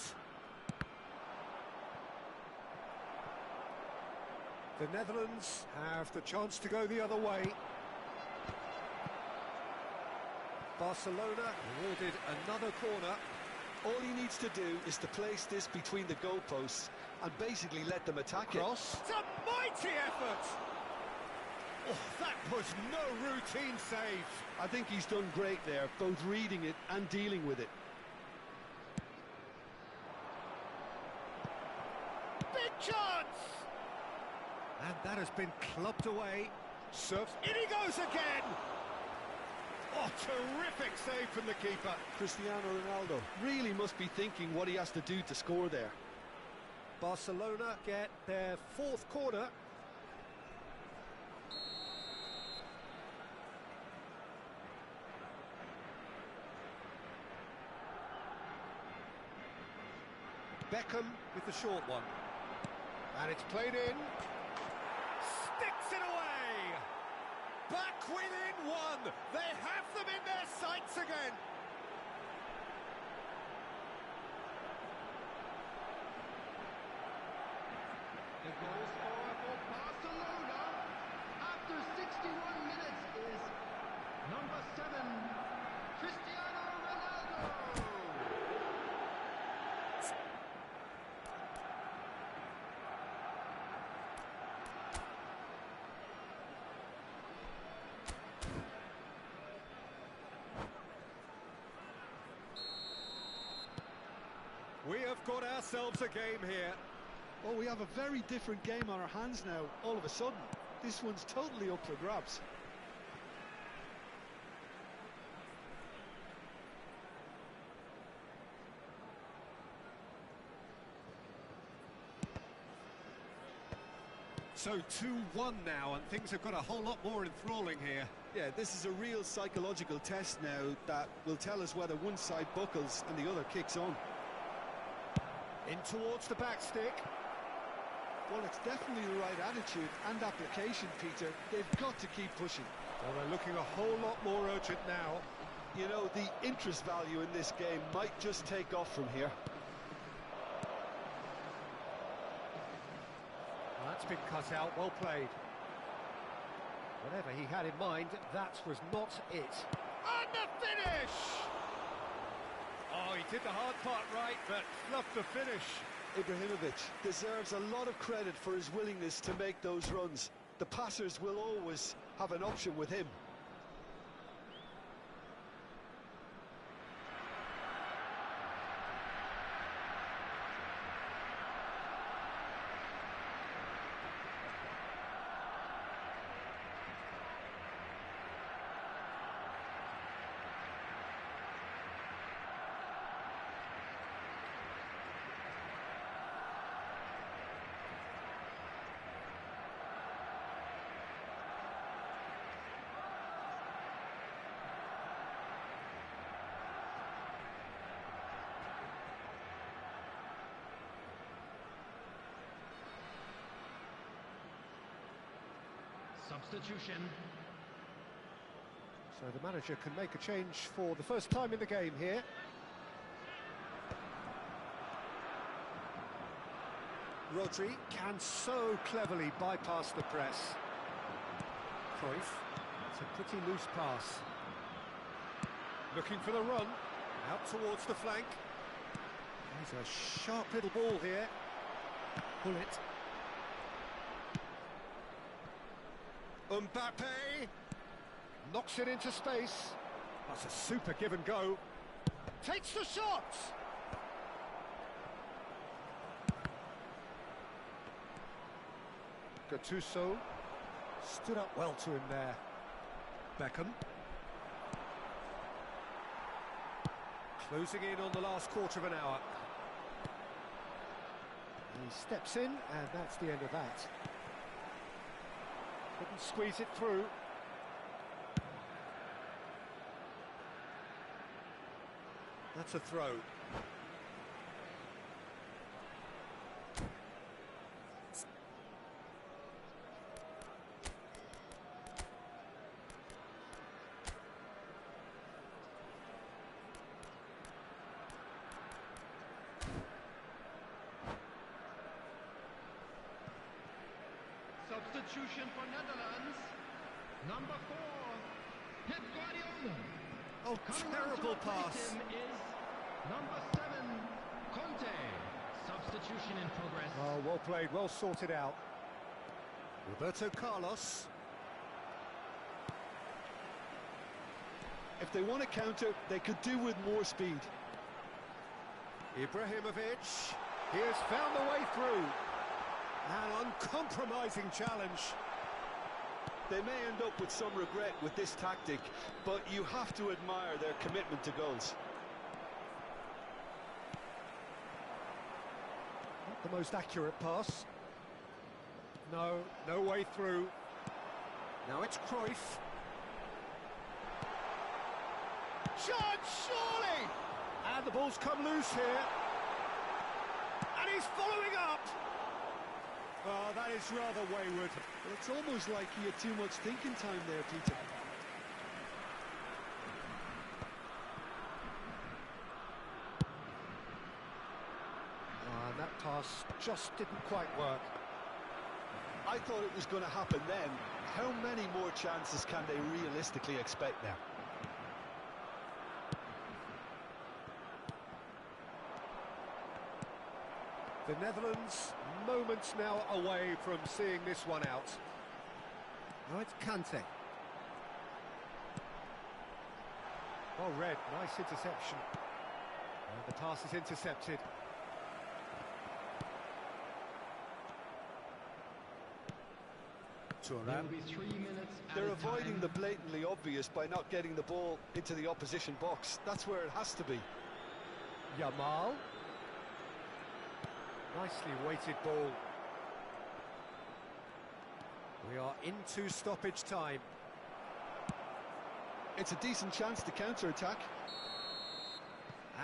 The Netherlands have the chance to go the other way. Barcelona awarded another corner. All he needs to do is to place this between the goalposts and basically let them attack Cross. It's a mighty effort! Oh, that was no routine save. I think he's done great there, both reading it and dealing with it. Big chance! And that has been clubbed away. Serves. In he goes again! Oh, terrific save from the keeper. Cristiano Ronaldo really must be thinking what he has to do to score there. Barcelona get their fourth corner. Beckham with the short one. And it's played in. Sticks it away! Back within one! They have them in their sights again! The goal scorer for Barcelona after 61 minutes is number 7, Cristiano Ronaldo. We have got ourselves a game here. Oh, we have a very different game on our hands now, all of a sudden. This one's totally up for grabs. So 2-1 now, and things have got a whole lot more enthralling here. Yeah, this is a real psychological test now that will tell us whether one side buckles and the other kicks on. In towards the back stick. Well, it's definitely the right attitude and application, Peter. They've got to keep pushing. Well, they're looking a whole lot more urgent now. You know, the interest value in this game might just take off from here. Well, that's been cut out, well played. Whatever he had in mind, that was not it. And the finish! Oh, he did the hard part right, but fluffed the finish. Ibrahimovic deserves a lot of credit for his willingness to make those runs. The passers will always have an option with him. Substitution. So the manager can make a change for the first time in the game here. Rodri can so cleverly bypass the press. Cruyff, it's a pretty loose pass. Looking for the run, out towards the flank. There's a sharp little ball here. Pull it. Mbappe knocks it into space. That's a super give and go. Takes the shot. Gattuso stood up well to him there. Beckham closing in on the last quarter of an hour. He steps in, and that's the end of that. Couldn't squeeze it through. That's a throw. Substitution for Netherlands. Number 4, Pep Guardiola. Oh, Coming terrible on to replace pass. him is number 7, Conte. Substitution in progress. Oh, well played, well sorted out. Roberto Carlos. If they want to counter, they could do with more speed. Ibrahimovic. He has found the way through. An uncompromising challenge. They may end up with some regret with this tactic, but you have to admire their commitment to goals. Not the most accurate pass. No, no way through. Now it's Cruyff. Shot, surely! And the ball's come loose here. And he's following up. Oh, that is rather wayward. Well, it's almost like he had too much thinking time there, Peter. And that pass just didn't quite work. I thought it was going to happen then. How many more chances can they realistically expect now? The Netherlands, moments now away from seeing this one out. Now it's Kante. Oh, Red, nice interception. And the pass is intercepted. There Thuram. will be 3 minutes at They're a avoiding time. the blatantly obvious by not getting the ball into the opposition box. That's where it has to be. Yamal. Nicely weighted ball. We are into stoppage time. It's a decent chance to counter-attack.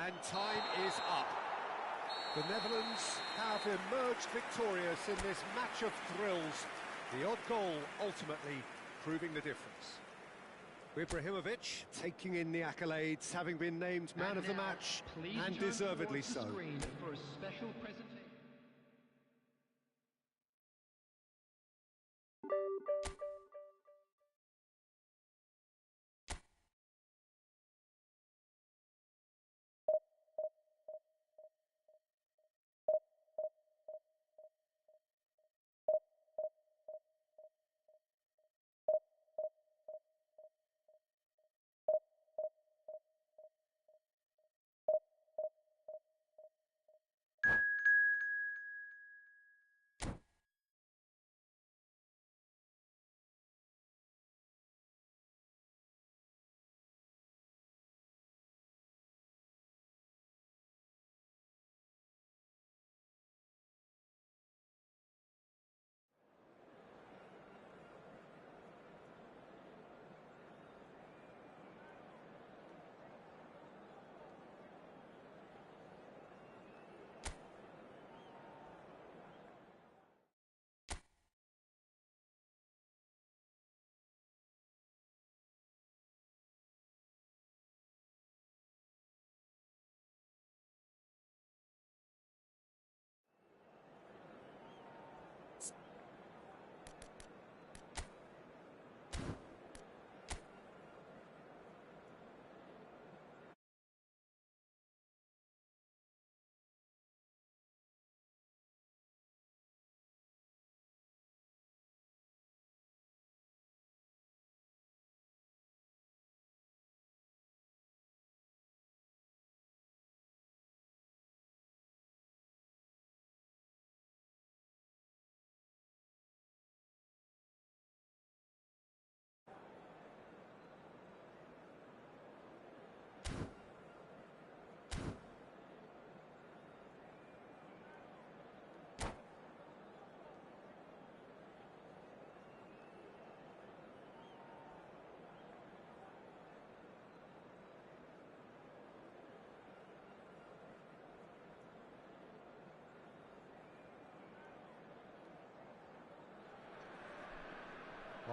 And time is up. The Netherlands have emerged victorious in this match of thrills. The odd goal ultimately proving the difference. Ibrahimovic taking in the accolades, having been named man of the match, and deservedly so. For a special presentation.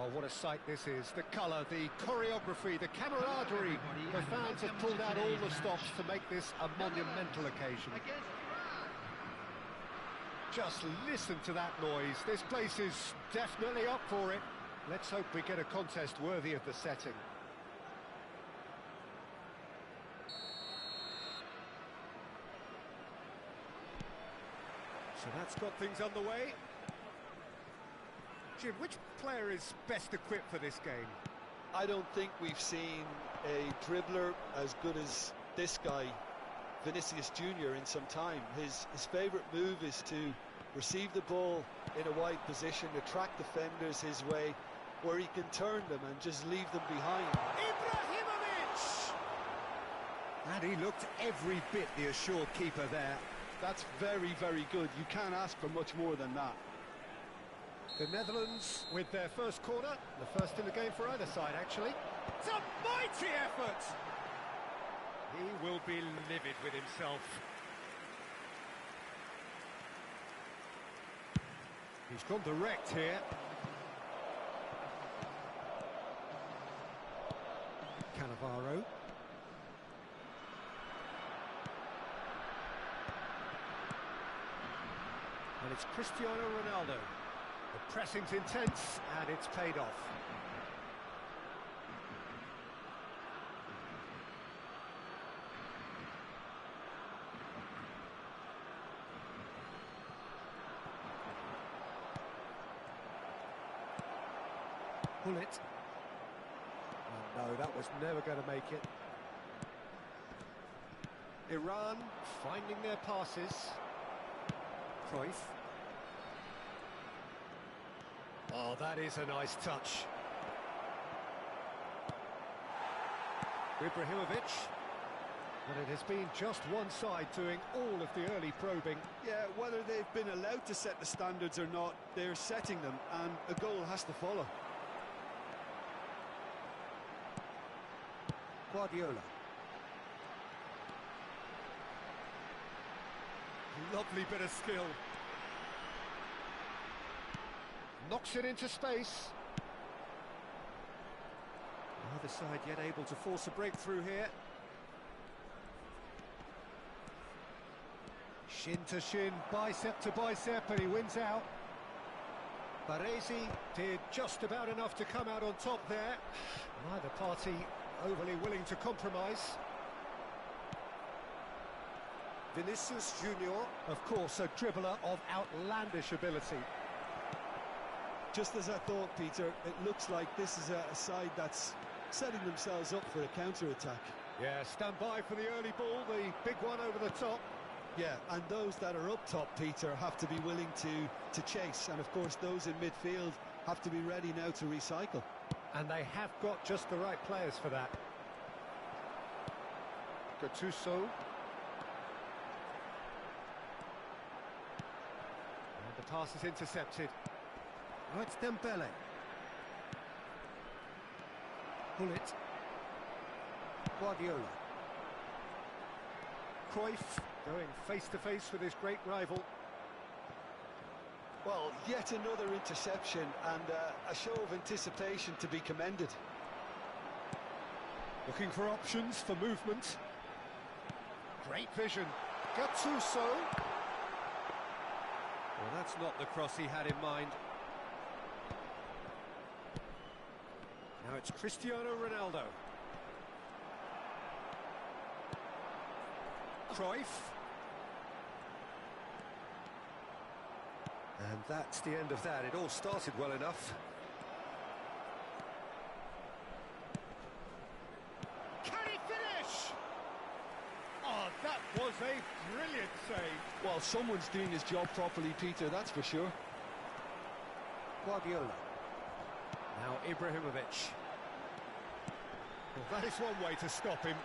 Oh, what a sight this is. The colour, the choreography, the camaraderie. The fans have pulled out all the stops to make this a monumental occasion. Just listen to that noise. This place is definitely up for it. Let's hope we get a contest worthy of the setting. So that's got things underway. Jim, which player is best equipped for this game? I don't think we've seen a dribbler as good as this guy, Vinicius Jr., in some time. His favourite move is to receive the ball in a wide position, attract defenders his way, where he can turn them and just leave them behind. Ibrahimovic! And he looked every bit the assured keeper there. That's very, very good. You can't ask for much more than that. The Netherlands with their first corner, the first in the game for either side, actually. It's a mighty effort! He will be livid with himself. He's gone direct here. Cannavaro. And it's Cristiano Ronaldo. The pressing's intense, and it's paid off. Pull it. Oh, no, that was never going to make it. Iran finding their passes. Cruyff. Oh, that is a nice touch. Ibrahimovic. And it has been just one side doing all of the early probing. Yeah, whether they've been allowed to set the standards or not, they're setting them, and a goal has to follow. Guardiola. Lovely bit of skill. Knocks it into space. Neither side yet able to force a breakthrough here. Shin to shin, bicep to bicep, and he wins out. Baresi did just about enough to come out on top there. Neither party overly willing to compromise. Vinicius Jr., of course, a dribbler of outlandish ability. Just as I thought, Peter, it looks like this is a side that's setting themselves up for a counter-attack. Yeah, stand by for the early ball, the big one over the top. Yeah, and those that are up top, Peter, have to be willing to chase. And, of course, those in midfield have to be ready now to recycle. And they have got just the right players for that. Gattuso. And the pass is intercepted. Oh, it's Dembele. Pull it. Guardiola. Cruyff going face-to-face with his great rival. Well, yet another interception and a show of anticipation to be commended. Looking for options for movement. Great vision. Gattuso. Well, that's not the cross he had in mind. Now it's Cristiano Ronaldo. Cruyff. And that's the end of that. It all started well enough. Can he finish? Oh, that was a brilliant save. Well, someone's doing his job properly, Peter, that's for sure. Guardiola. Now Ibrahimovic. Well, that is one way to stop him.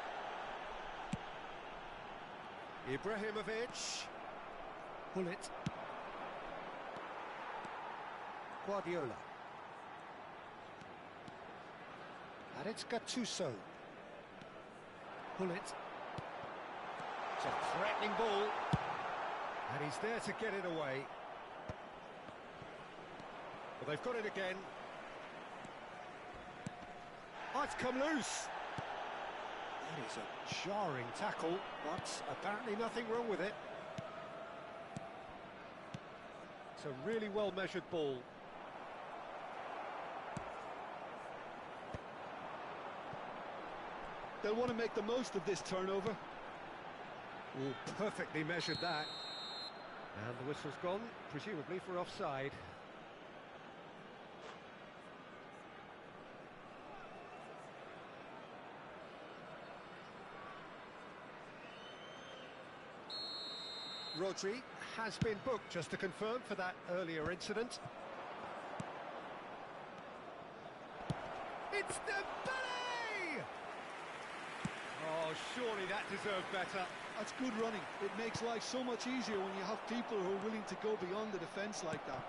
Ibrahimovic. Pull it. Guardiola. And it's Gattuso. Pull it. It's a threatening ball. And he's there to get it away. Well, they've got it again. Oh, it's come loose. That is a jarring tackle, but apparently nothing wrong with it. It's a really well-measured ball. They'll want to make the most of this turnover. Oh, perfectly measured that. And the whistle's gone, presumably for offside. Rodri has been booked, just to confirm, for that earlier incident. It's Dembele! Oh, surely that deserved better. That's good running. It makes life so much easier when you have people who are willing to go beyond the defence like that.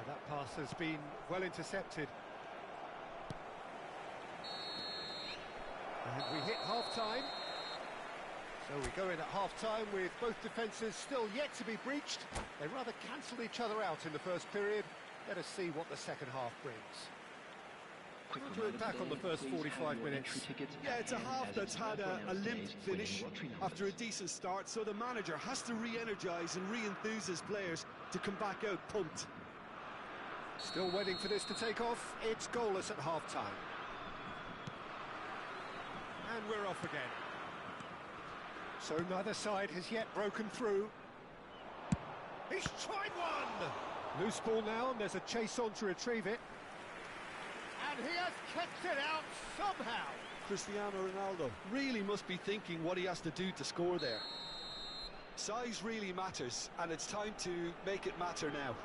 That pass has been well intercepted. And we hit half-time. So we go in at half-time with both defences still yet to be breached. They rather cancelled each other out in the first period. Let us see what the second half brings. To attack on the first 45 minutes. Yeah, it's a half that's had a limp finish after a decent start, so the manager has to re-energise and re-enthuse his players to come back out pumped. Still waiting for this to take off. It's goalless at half-time. And we're off again. So neither side has yet broken through. He's tried one! Loose ball now, and there's a chase on to retrieve it. And he has kept it out somehow. Cristiano Ronaldo really must be thinking what he has to do to score there. Size really matters, and it's time to make it matter now.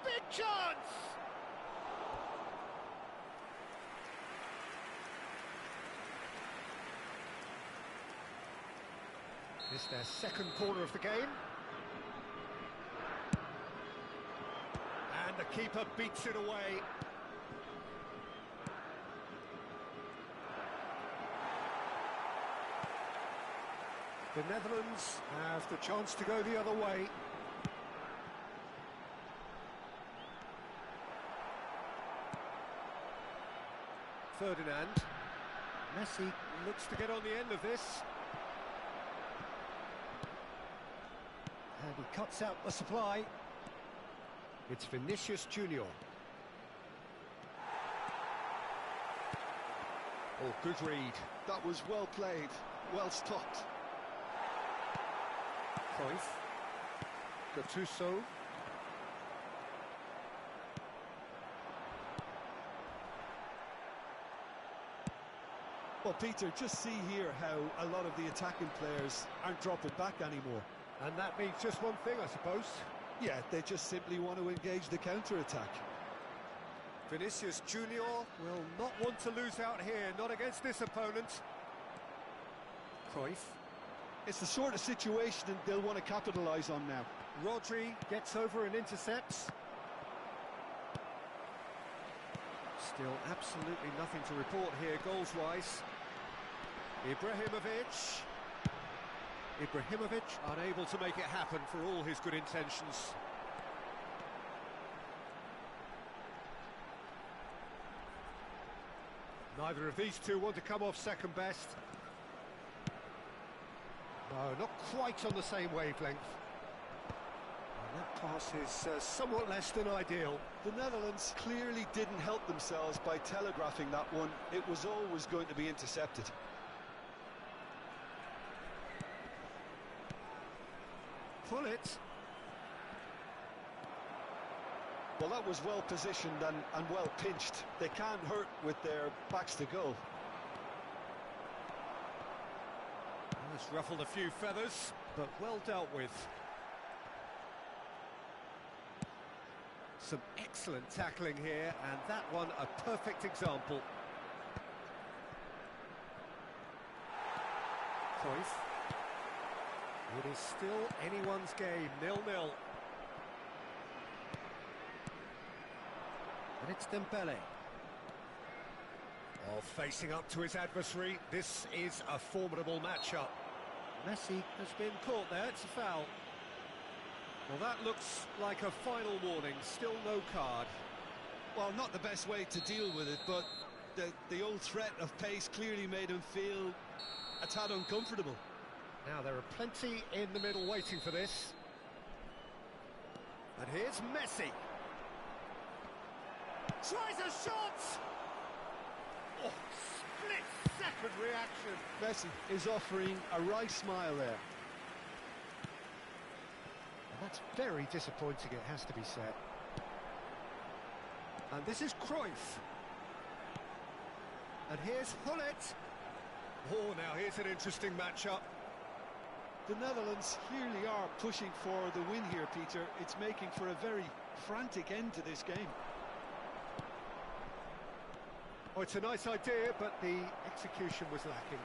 Big chance! It's their second corner of the game. And the keeper beats it away. The Netherlands have the chance to go the other way. Ferdinand. Messi looks to get on the end of this. And he cuts out the supply. It's Vinicius Junior. Oh, good read. That was well played, well stopped. Cruyff. Gattuso. Well, Peter, just see here how a lot of the attacking players aren't dropping back anymore. And that means just one thing, I suppose. Yeah, they just simply want to engage the counter-attack. Vinicius Junior will not want to lose out here, not against this opponent. Cruyff. It's the sort of situation that they'll want to capitalise on now. Rodri gets over and intercepts. Still absolutely nothing to report here goals-wise. Ibrahimovic unable to make it happen for all his good intentions. Neither of these two want to come off second best. No, not quite on the same wavelength. And that pass is somewhat less than ideal. The Netherlands clearly didn't help themselves by telegraphing that one. It was always going to be intercepted. Pull it. Well, that was well positioned and well pinched. They can't hurt with their backs to goal. It's ruffled a few feathers, but well dealt with. Some excellent tackling here, and that one a perfect example. Cruyff. It is still anyone's game, 0-0. And it's Dembele. Well, facing up to his adversary, this is a formidable matchup. Messi has been caught there, it's a foul. Well, that looks like a final warning, still no card. Well, not the best way to deal with it, but the old threat of pace clearly made him feel a tad uncomfortable. Now, there are plenty in the middle waiting for this. And here's Messi. Tries a shot! Oh, split-second reaction. Messi is offering a wry smile there. And that's very disappointing, it has to be said. And this is Cruyff. And here's Hullet. Oh, now here's an interesting matchup. The Netherlands clearly are pushing for the win here, Peter. It's making for a very frantic end to this game. Oh, it's a nice idea, but the execution was lacking.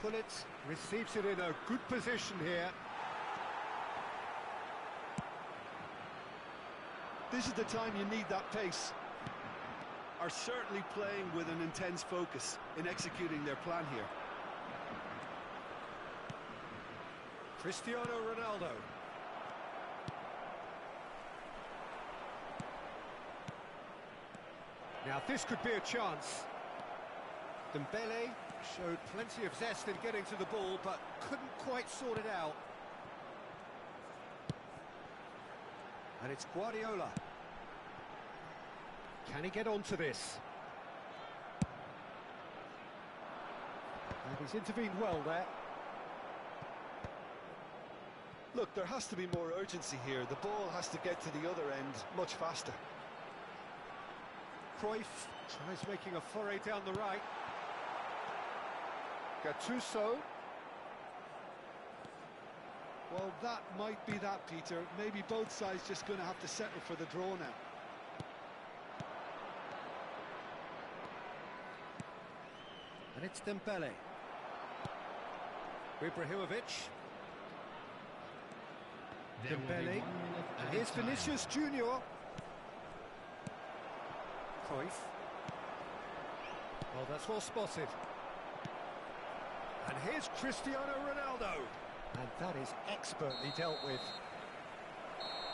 Hullet receives it in a good position here. This is the time you need that pace. Are certainly playing with an intense focus in executing their plan here. Cristiano Ronaldo. Now this could be a chance. Dembele showed plenty of zest in getting to the ball, but couldn't quite sort it out. And it's Guardiola. Can he get onto this? And he's intervened well there. Look, there has to be more urgency here. The ball has to get to the other end much faster. Cruyff tries making a foray down the right. Gattuso. Well, that might be that, Peter. Maybe both sides just going to have to settle for the draw now. And it's Dembele. Ibrahimovic. Dembele. And here's Vinicius Junior. Cruyff. Well, that's well spotted. And here's Cristiano Ronaldo. And that is expertly dealt with.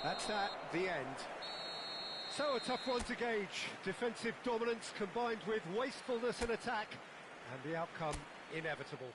That's that, the end. So a tough one to gauge. Defensive dominance combined with wastefulness in attack. And the outcome inevitable.